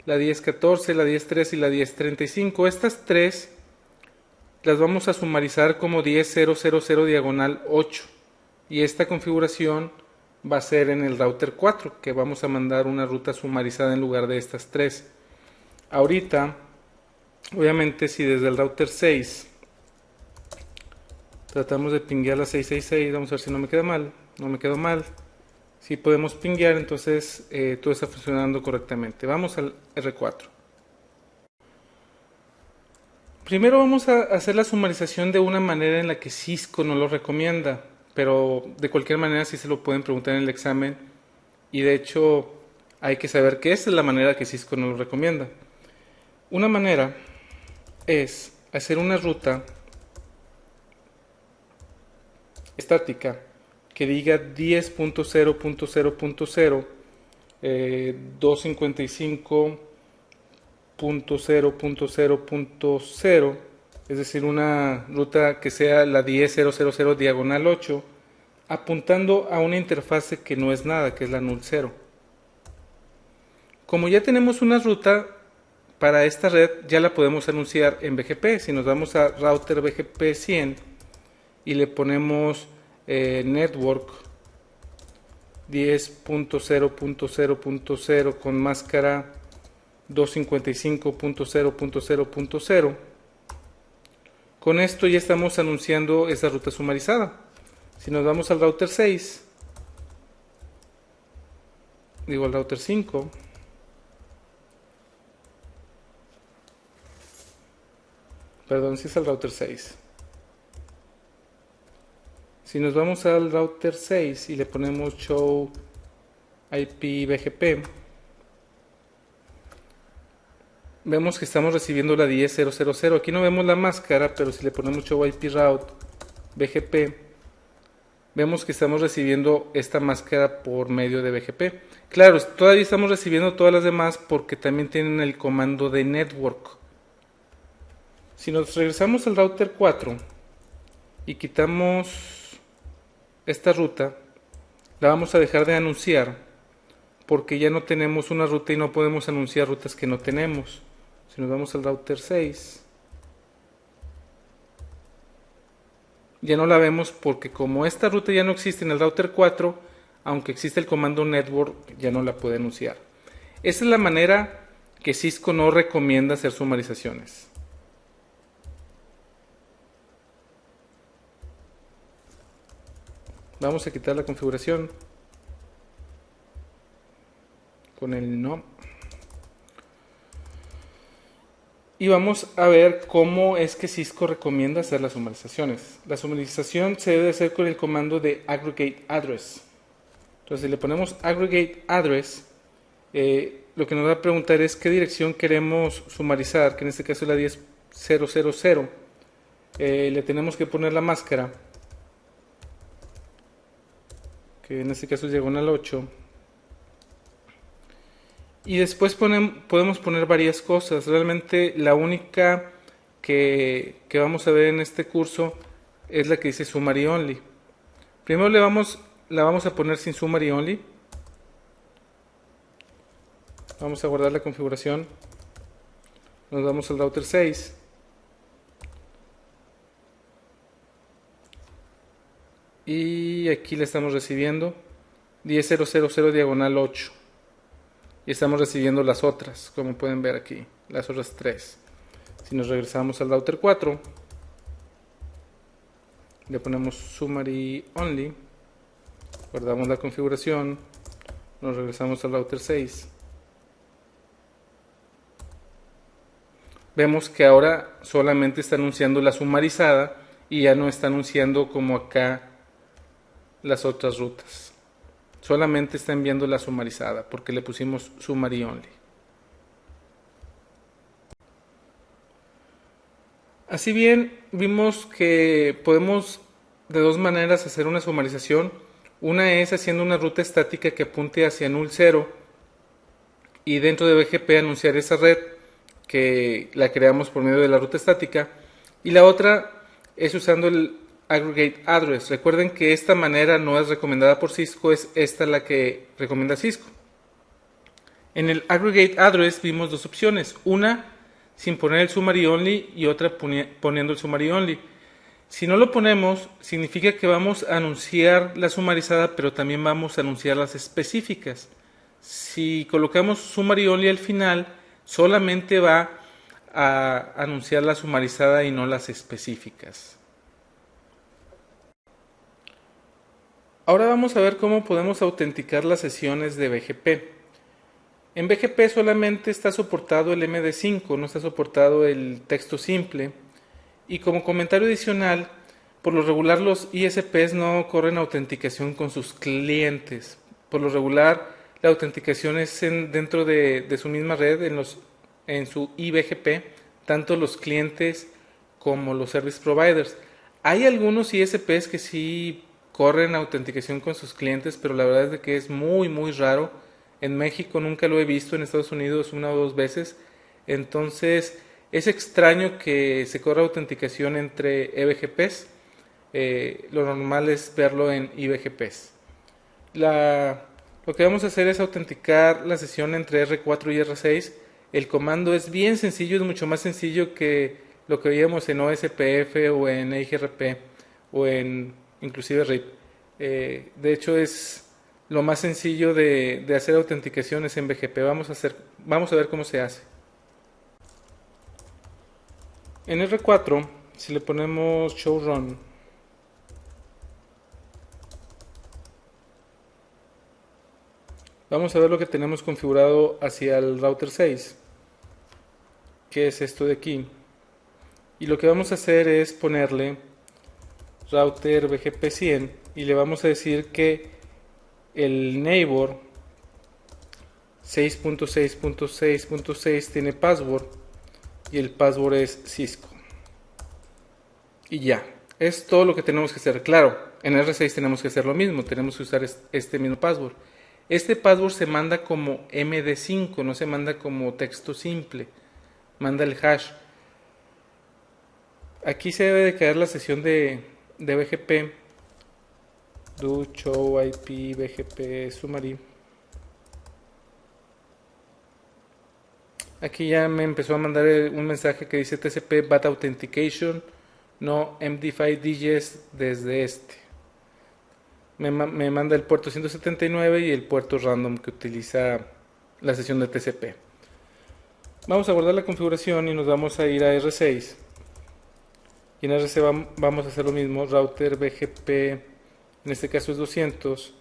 la 1014, la 1013 y la 1035. Estas tres las vamos a sumarizar como 10000 diagonal 8. Y esta configuración va a ser en el router 4, que vamos a mandar una ruta sumarizada en lugar de estas tres. Ahorita, obviamente, si desde el router 6 tratamos de pinguear la 666, vamos a ver si no me queda mal. No me quedó mal. Si podemos pinguear, entonces todo está funcionando correctamente. Vamos al R4. Primero vamos a hacer la sumarización de una manera en la que Cisco no lo recomienda, pero de cualquier manera sí se lo pueden preguntar en el examen, y de hecho hay que saber que esa es la manera que Cisco no lo recomienda. Una manera es hacer una ruta estática que diga 10.0.0.0, 255.0.0.0, es decir, una ruta que sea la 10.0.0.0 diagonal 8, apuntando a una interfase que no es nada, que es la null 0. Como ya tenemos una ruta para esta red, ya la podemos anunciar en BGP. Si nos vamos a router BGP 100 y le ponemos network 10.0.0.0 con máscara 255.0.0.0, con esto ya estamos anunciando esa ruta sumarizada. Si nos vamos al router 6, digo al router 5, perdón, si es al router 6. Si nos vamos al router 6 y le ponemos show IP BGP, vemos que estamos recibiendo la 10.0.0.0. Aquí no vemos la máscara, pero si le ponemos show IP route BGP, vemos que estamos recibiendo esta máscara por medio de BGP. Claro, todavía estamos recibiendo todas las demás porque también tienen el comando de network. Si nos regresamos al router 4 y quitamos esta ruta, la vamos a dejar de anunciar porque ya no tenemos una ruta y no podemos anunciar rutas que no tenemos. Si nos vamos al router 6, ya no la vemos porque como esta ruta ya no existe en el router 4, aunque existe el comando network, ya no la puede anunciar. Esa es la manera que Cisco no recomienda hacer sumarizaciones. Vamos a quitar la configuración con el no. Y vamos a ver cómo es que Cisco recomienda hacer las sumarizaciones. La sumarización se debe hacer con el comando de aggregate address. Entonces, si le ponemos aggregate address, lo que nos va a preguntar es qué dirección queremos sumarizar, que en este caso es la 10.0.0.0. Le tenemos que poner la máscara, que en este caso es diagonal 8. Y después podemos poner varias cosas. Realmente la única que vamos a ver en este curso es la que dice summary only. Primero la vamos a poner sin summary only. Vamos a guardar la configuración. Nos vamos al router 6. Y aquí le estamos recibiendo 10.0.0.0 diagonal 8. Y estamos recibiendo las otras, como pueden ver aquí, las otras tres. Si nos regresamos al router 4, le ponemos summary only, guardamos la configuración, nos regresamos al router 6. Vemos que ahora solamente está anunciando la sumarizada y ya no está anunciando como acá las otras rutas. Solamente está enviando la sumarizada porque le pusimos summary only. Así bien, vimos que podemos de dos maneras hacer una sumarización. Una es haciendo una ruta estática que apunte hacia null 0 y dentro de BGP anunciar esa red que la creamos por medio de la ruta estática. Y la otra es usando el aggregate address. Recuerden que esta manera no es recomendada por Cisco, es esta la que recomienda Cisco. En el aggregate address vimos dos opciones, una sin poner el summary only y otra poniendo el summary only. Si no lo ponemos, significa que vamos a anunciar la sumarizada, pero también vamos a anunciar las específicas. Si colocamos summary only al final, solamente va a anunciar la sumarizada y no las específicas. Ahora vamos a ver cómo podemos autenticar las sesiones de BGP. En BGP solamente está soportado el MD5, no está soportado el texto simple. Y como comentario adicional, por lo regular los ISPs no corren autenticación con sus clientes. Por lo regular, la autenticación es dentro de su misma red, en su IBGP, tanto los clientes como los service providers. Hay algunos ISPs que sí corren autenticación con sus clientes, pero la verdad es que es muy muy raro. En México nunca lo he visto, en Estados Unidos una o dos veces. Entonces es extraño que se corra autenticación entre EBGPs. Lo normal es verlo en IBGPs. Lo que vamos a hacer es autenticar la sesión entre R4 y R6. El comando es bien sencillo, es mucho más sencillo que lo que veíamos en OSPF o en EIGRP o en inclusive RIP. De hecho es lo más sencillo de hacer autenticaciones en BGP. Vamos a ver cómo se hace. En R4, si le ponemos show run, vamos a ver lo que tenemos configurado hacia el router 6, que es esto de aquí. Y lo que vamos a hacer es ponerle router BGP 100 y le vamos a decir que el neighbor 6.6.6.6 tiene password y el password es Cisco. Y ya, es todo lo que tenemos que hacer. Claro, en R6 tenemos que hacer lo mismo, tenemos que usar este mismo password. Este password se manda como MD5, no se manda como texto simple, manda el hash. Aquí se debe de caer la sesión de BGP, do show IP BGP summary. Aquí ya me empezó a mandar un mensaje que dice TCP BAT Authentication, no MD5 DJs desde este. Me manda el puerto 179 y el puerto random que utiliza la sesión de TCP. Vamos a guardar la configuración y nos vamos a ir a R6. Y en R6 vamos a hacer lo mismo, router BGP, en este caso es 200,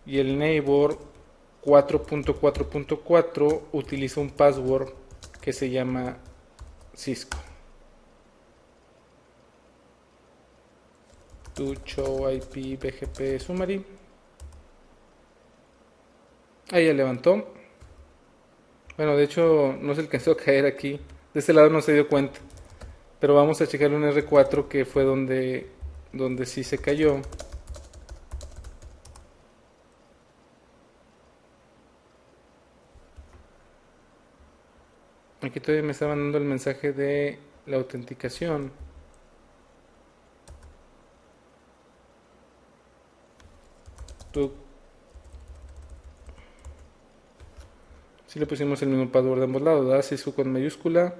y el neighbor 4.4.4 utiliza un password que se llama Cisco. To show IP BGP summary. Ahí ya levantó. Bueno, de hecho no se alcanzó a caer aquí. De este lado no se dio cuenta. Pero vamos a checar un R4 que fue donde sí se cayó. Aquí todavía me está mandando el mensaje de la autenticación. Si le pusimos el mismo password de ambos lados, ¿verdad? Cisco con mayúscula,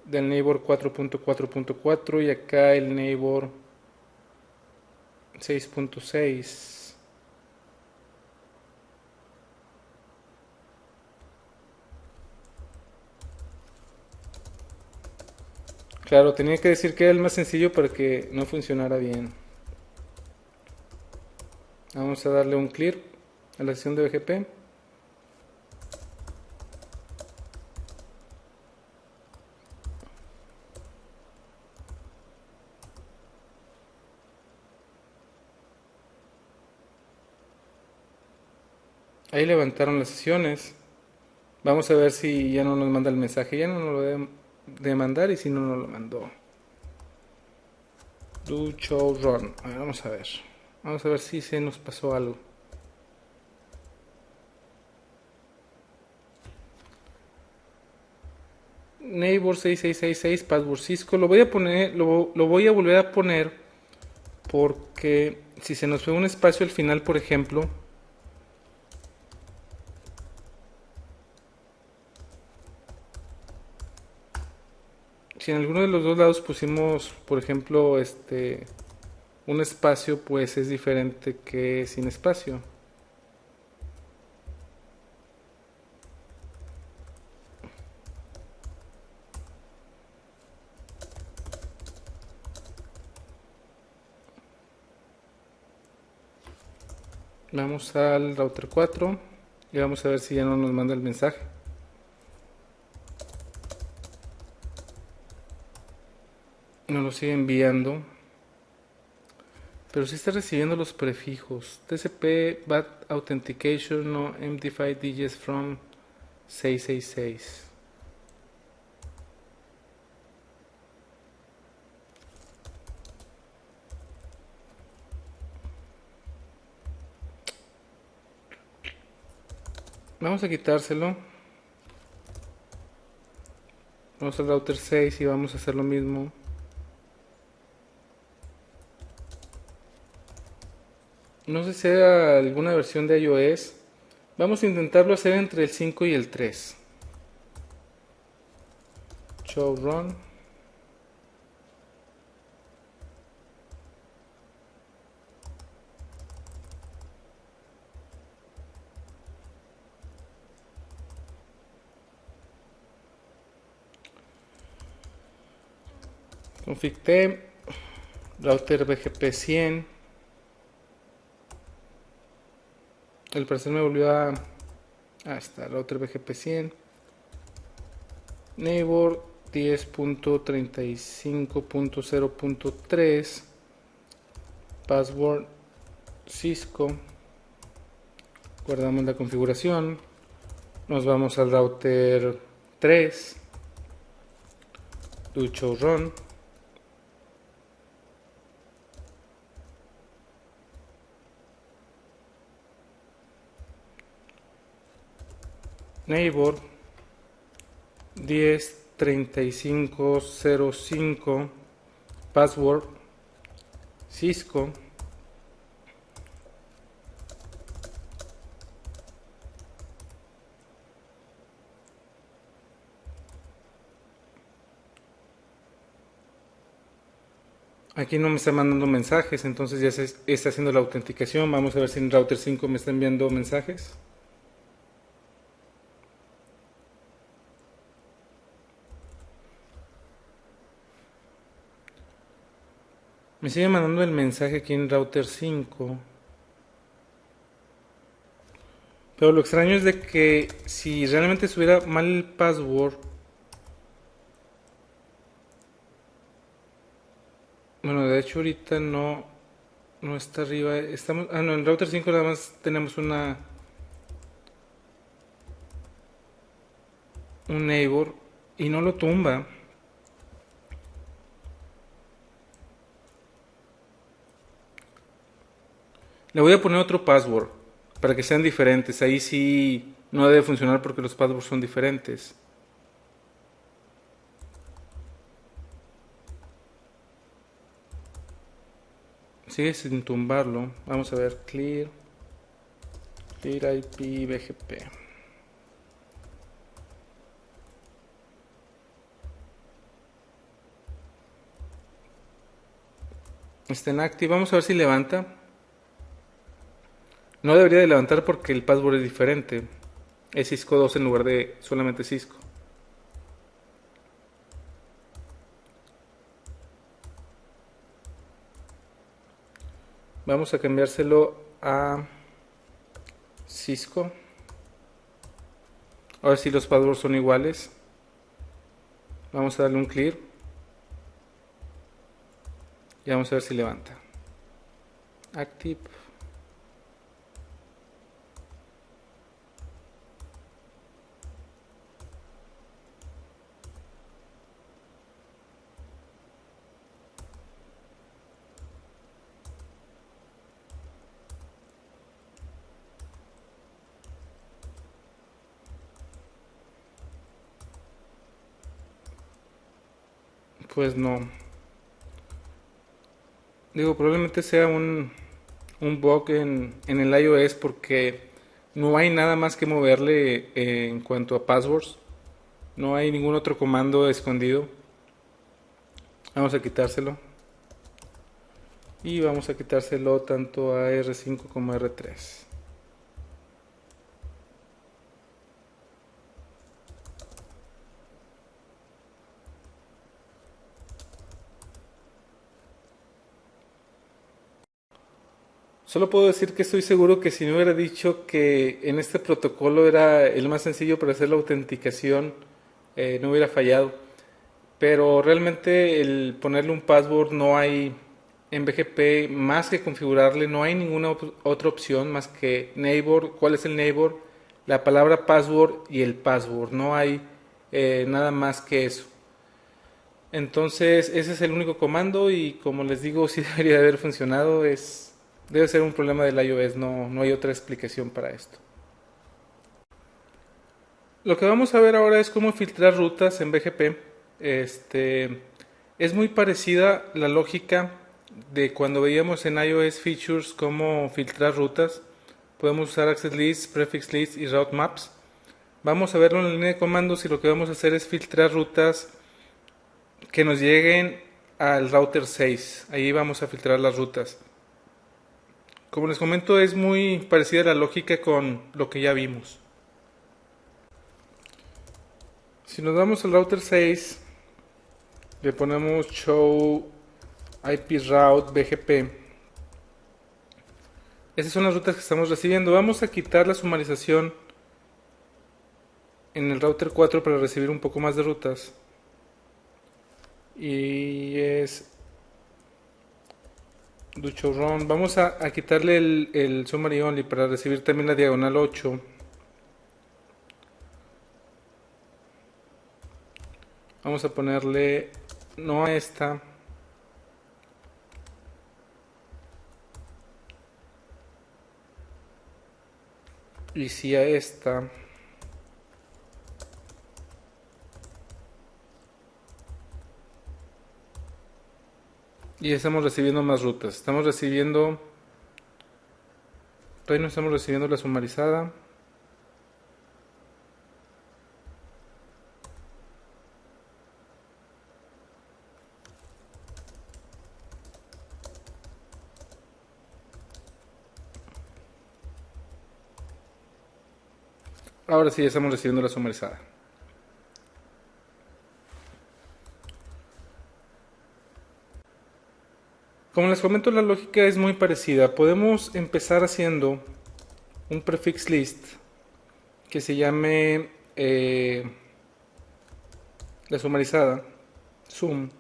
del neighbor 4.4.4 y acá el neighbor 6.6. Claro, tenía que decir que era el más sencillo para que no funcionara bien. Vamos a darle un clear a la sesión de BGP. Ahí levantaron las sesiones. Vamos a ver si ya no nos manda el mensaje. Ya no nos lo debe de mandar y si no nos lo mandó. Do show run. A ver, vamos a ver. Vamos a ver si se nos pasó algo. Neighbor 6666 password Cisco. Lo voy a poner, lo voy a volver a poner porque si se nos fue un espacio al final, por ejemplo, Si en alguno de los dos lados pusimos, por ejemplo, un espacio, pues es diferente que sin espacio. Vamos al router 4 y vamos a ver si ya no nos manda el mensaje. Nos lo sigue enviando, pero sí está recibiendo los prefijos. TCP BAT Authentication no MD5 digits from 666. Vamos a quitárselo. Vamos al router 6 y vamos a hacer lo mismo. No sé si sea alguna versión de iOS. Vamos a intentarlo hacer entre el 5 y el 3. Show run. Config T. Router BGP 100. El parecer me volvió a... Ah, está, router BGP 100. Neighbor 10.35.0.3. Password Cisco. Guardamos la configuración. Nos vamos al router 3. Do show run. Neighbor 10.35.05. Password Cisco. Aquí no me está mandando mensajes, entonces ya se está haciendo la autenticación. Vamos a ver si en router 5 me está enviando mensajes. Me sigue mandando el mensaje aquí en router 5. Pero lo extraño es de que si realmente estuviera mal el password... Bueno, de hecho ahorita no está arriba. Estamos, no, en router 5 nada más tenemos un neighbor y no lo tumba. Le voy a poner otro password para que sean diferentes. Ahí sí no debe funcionar porque los passwords son diferentes. Sigue sin tumbarlo. Vamos a ver. Clear IP BGP. Está en active. Vamos a ver si levanta. No debería de levantar porque el password es diferente. Es Cisco 2 en lugar de solamente Cisco. Vamos a cambiárselo a Cisco. A ver si los passwords son iguales. Vamos a darle un clear. Y vamos a ver si levanta. Active. Pues no. Digo, probablemente sea un bug en el iOS porque no hay nada más que moverle en cuanto a passwords. No hay ningún otro comando escondido. Vamos a quitárselo. Y vamos a quitárselo tanto a R5 como a R3. Solo puedo decir que estoy seguro que si me hubiera dicho que en este protocolo era el más sencillo para hacer la autenticación, no hubiera fallado. Pero realmente el ponerle un password no hay en BGP más que configurarle, no hay ninguna otra opción más que neighbor, cuál es el neighbor, la palabra password y el password. No hay nada más que eso. Entonces ese es el único comando y como les digo, sí debería haber funcionado. Debe ser un problema del iOS, no hay otra explicación para esto. Lo que vamos a ver ahora es cómo filtrar rutas en BGP. Es muy parecida la lógica de cuando veíamos en iOS Features cómo filtrar rutas. Podemos usar Access Lists, Prefix Lists y Route Maps. Vamos a verlo en la línea de comandos y lo que vamos a hacer es filtrar rutas que nos lleguen al router 6. Ahí vamos a filtrar las rutas. Como les comento, es muy parecida la lógica con lo que ya vimos. Si nos vamos al router 6, le ponemos show IP route BGP. Esas son las rutas que estamos recibiendo. Vamos a quitar la sumarización en el router 4 para recibir un poco más de rutas. Y es do show run. Vamos a quitarle el summary only para recibir también la diagonal 8. Vamos a ponerle no a esta. Y sí a esta. Y estamos recibiendo más rutas. Estamos recibiendo... Todavía no estamos recibiendo la sumarizada. Ahora sí, ya estamos recibiendo la sumarizada. Como les comento, la lógica es muy parecida. Podemos empezar haciendo un prefix list que se llame la sumarizada sum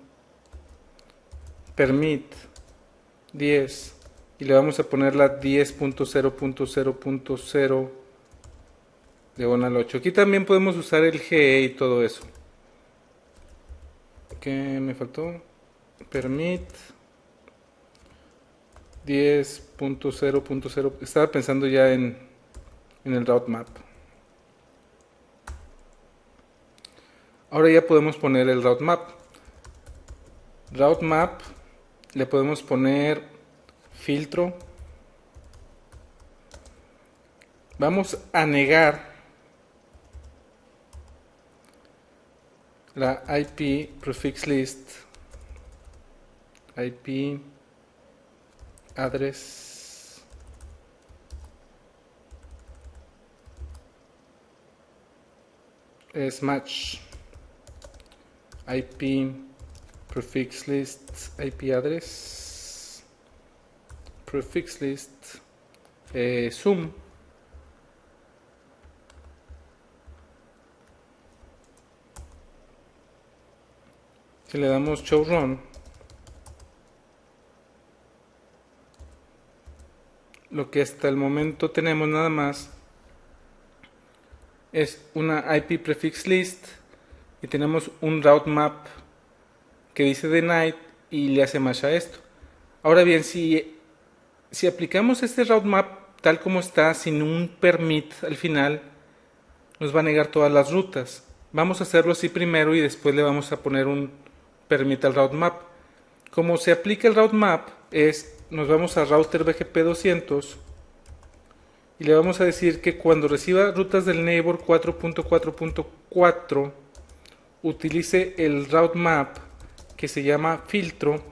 permit 10 y le vamos a poner la 10.0.0.0 diagonal 8. Aquí también podemos usar el GE y todo eso. ¿Qué me faltó? Permit 10.0.0. Estaba pensando ya en el route map. Ahora ya podemos poner el route map. Route map le podemos poner filtro. Vamos a negar la IP prefix list, IP address es match IP prefix list IP address prefix list sum si le damos show run, lo que hasta el momento tenemos nada más es una IP prefix list y tenemos un route map que dice denied y le hace match a esto. Ahora bien, si aplicamos este route map tal como está, sin un permit al final, nos va a negar todas las rutas. Vamos a hacerlo así primero y después le vamos a poner un permit al route map. Como se aplica el route map nos vamos a router BGP 200 y le vamos a decir que cuando reciba rutas del neighbor 4.4.4 utilice el route map que se llama filtro,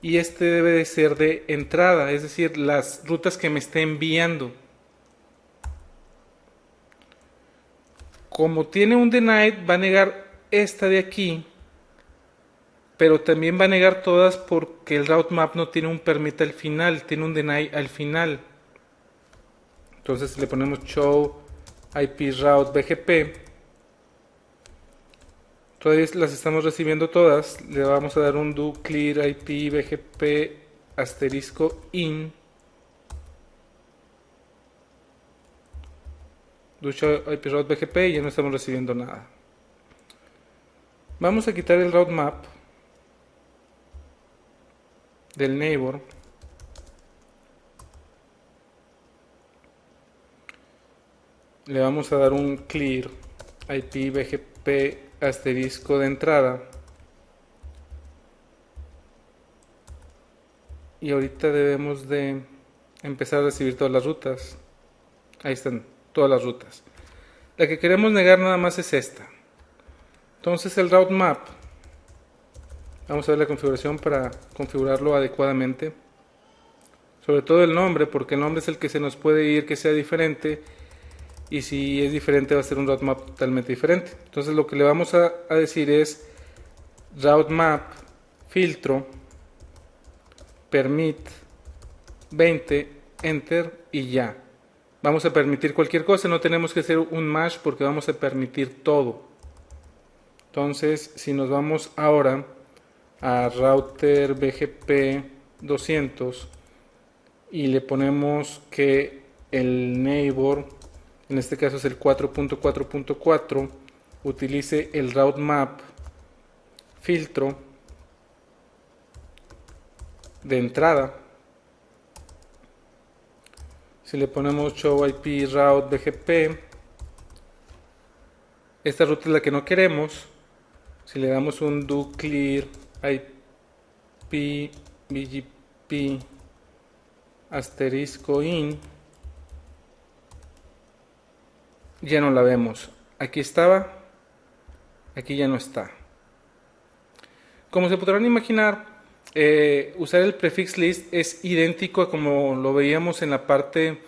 y este debe de ser de entrada, es decir, las rutas que me esté enviando. Como tiene un denied, va a negar esta de aquí, pero también va a negar todas porque el route map no tiene un permit al final, tiene un deny al final. Entonces le ponemos show IP route BGP. Todavía las estamos recibiendo todas. Le vamos a dar un do clear IP BGP asterisco in. Do show IP route BGP y ya no estamos recibiendo nada. Vamos a quitar el route map del neighbor. Le vamos a dar un clear IP BGP asterisco de entrada. Y ahorita debemos de empezar a recibir todas las rutas. Ahí están todas las rutas. La que queremos negar nada más es esta. Entonces el route map, vamos a ver la configuración para configurarlo adecuadamente. Sobre todo el nombre, porque el nombre es el que se nos puede ir que sea diferente, y si es diferente va a ser un route map totalmente diferente. Entonces lo que le vamos a decir es route map filtro permit 20 enter y ya. Vamos a permitir cualquier cosa, no tenemos que hacer un mash porque vamos a permitir todo. Entonces si nos vamos ahora a router BGP 200 y le ponemos que el neighbor, en este caso es el 4.4.4, utilice el route map filtro de entrada. Si le ponemos show IP route BGP, esta ruta es la que no queremos. Si le damos un do clear IP BGP asterisco in, ya no la vemos. Aquí estaba, aquí ya no está. Como se podrán imaginar, usar el prefix list es idéntico a como lo veíamos en la parte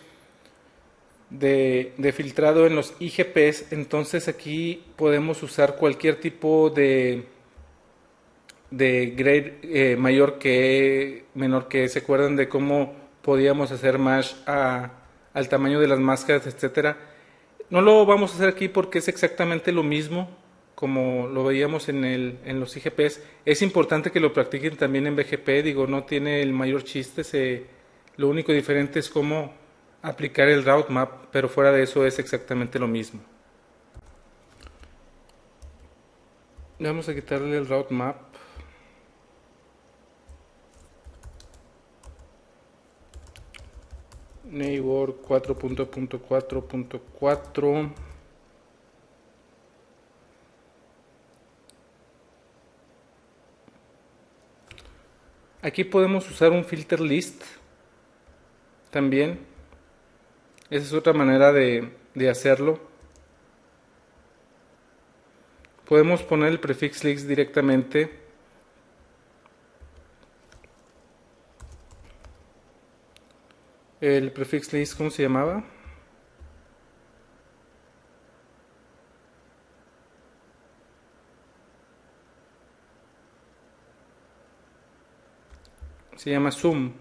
de filtrado en los IGPs. Entonces aquí podemos usar cualquier tipo de grade mayor que, menor que. ¿Se acuerdan de cómo podíamos hacer mash al tamaño de las máscaras, etcétera? No lo vamos a hacer aquí porque es exactamente lo mismo como lo veíamos en los IGPs. Es importante que lo practiquen también en BGP, digo, no tiene el mayor chiste, lo único diferente es cómo aplicar el route map, pero fuera de eso es exactamente lo mismo. Vamos a quitarle el route map. Neighbor 4.4.4. Aquí podemos usar un filter list también. Esa es otra manera de hacerlo. Podemos poner el prefix list directamente. El prefix list, ¿cómo se llamaba? Se llama zoom.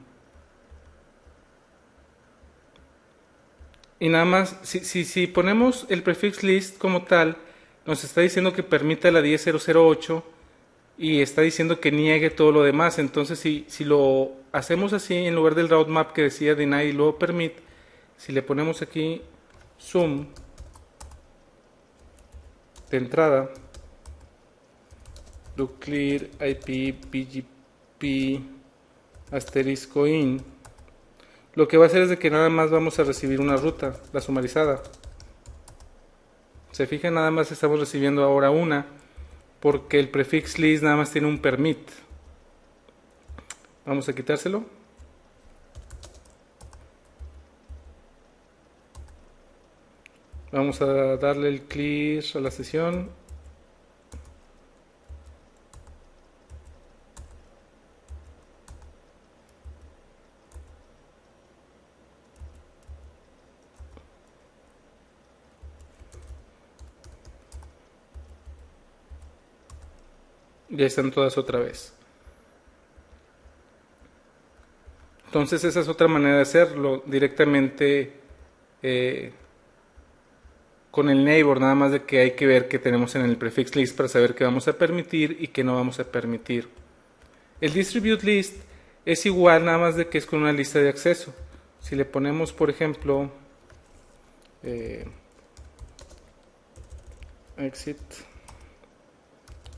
Y nada más, si ponemos el prefix list como tal, nos está diciendo que permita la 10008 y está diciendo que niegue todo lo demás. Entonces si lo hacemos así, en lugar del route map que decía deny y luego permit, si le ponemos aquí zoom de entrada, do clear IP BGP asterisco in, lo que va a hacer es de que nada más vamos a recibir una ruta, la sumarizada. Se fijan, nada más estamos recibiendo ahora una, porque el prefix list nada más tiene un permit. Vamos a quitárselo. Vamos a darle el clear a la sesión. Ya están todas otra vez. Entonces esa es otra manera de hacerlo, directamente con el neighbor, nada más de que hay que ver qué tenemos en el prefix list para saber qué vamos a permitir y qué no vamos a permitir. El distribute list es igual, nada más de que es con una lista de acceso. Si le ponemos, por ejemplo, exit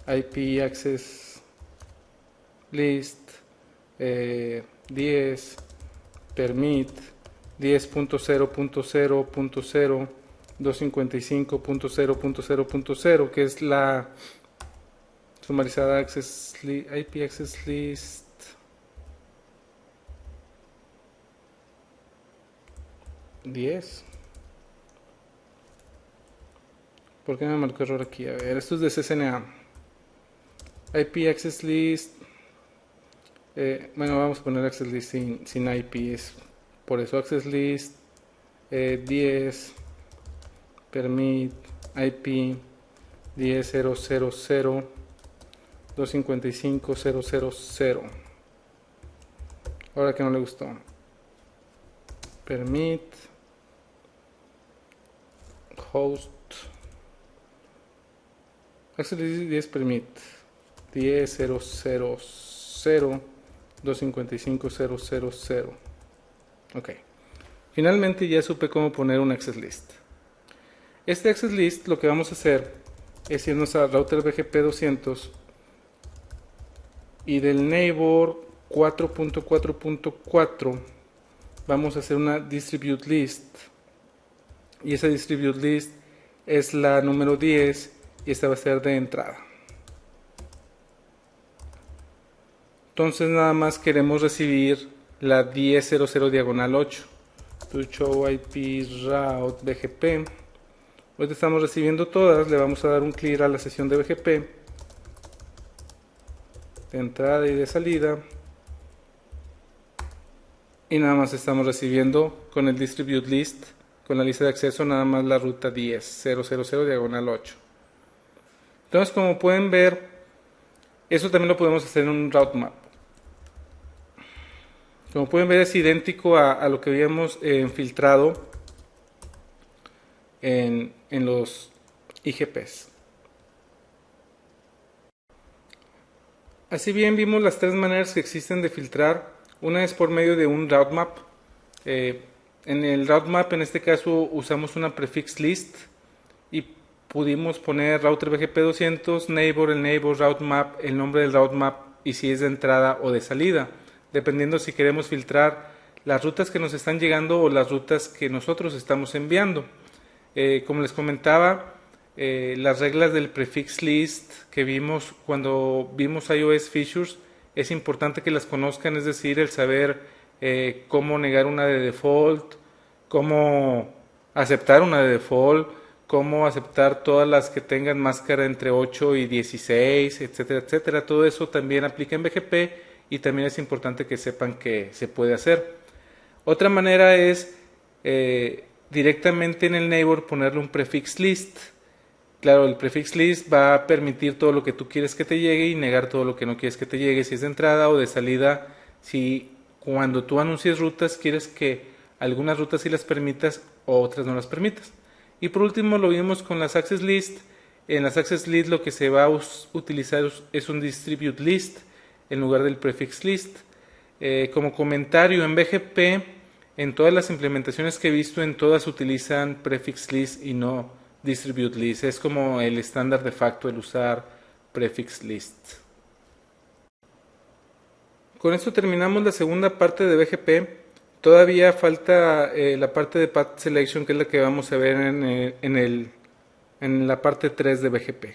IP access list 10 permit 10.0.0.0 255.0.0.0, que es la sumarizada IP access list 10. ¿Por qué me marcó error aquí? A ver, esto es de CCNA. IP access list. Bueno, vamos a poner access list sin IP. Por eso access list 10 permit IP 10.0.0.0 255.0.0.0. Ahora que no le gustó. Permit host access list 10 permit 10.0.0.0 255.0.0.0. Ok. Finalmente ya supe cómo poner un access list. Este access list lo que vamos a hacer es irnos a router BGP 200 y del neighbor 4.4.4 vamos a hacer una distribute list, y esa distribute list es la número 10 y esta va a ser de entrada. Entonces nada más queremos recibir la 10.0.0 diagonal 8 to show IP route BGP. Ahorita estamos recibiendo todas, le vamos a dar un clear a la sesión de BGP de entrada y de salida, y nada más estamos recibiendo con el distribute list, con la lista de acceso, nada más la ruta 10.0.0.0 diagonal 8. Entonces, como pueden ver, eso también lo podemos hacer en un route map. Como pueden ver, es idéntico a lo que habíamos filtrado en los IGPs. Así bien, vimos las tres maneras que existen de filtrar. Una es por medio de un route map. En el route map, en este caso, usamos una prefix list y pudimos poner router BGP 200, neighbor, el neighbor, route map, el nombre del route map y si es de entrada o de salida, dependiendo si queremos filtrar las rutas que nos están llegando o las rutas que nosotros estamos enviando. Como les comentaba, las reglas del prefix list que vimos cuando vimos iOS features, es importante que las conozcan, es decir, el saber cómo negar una de default, cómo aceptar una de default, cómo aceptar todas las que tengan máscara entre 8 y 16, etcétera, etcétera. Todo eso también aplica en BGP y también es importante que sepan que se puede hacer. Otra manera es directamente en el neighbor ponerle un prefix list. Claro, el prefix list va a permitir todo lo que tú quieres que te llegue y negar todo lo que no quieres que te llegue, si es de entrada o de salida. Si cuando tú anuncies rutas quieres que algunas rutas sí las permitas o otras no las permitas. Y por último lo vimos con las access list. En las access list lo que se va a utilizar es un distribute list en lugar del prefix list. Como comentario, en BGP, en todas las implementaciones que he visto, en todas utilizan prefix list y no distribute list. Es como el estándar de facto el usar prefix list. Con esto terminamos la segunda parte de BGP. Todavía falta la parte de path selection, que es la que vamos a ver en la parte 3 de BGP.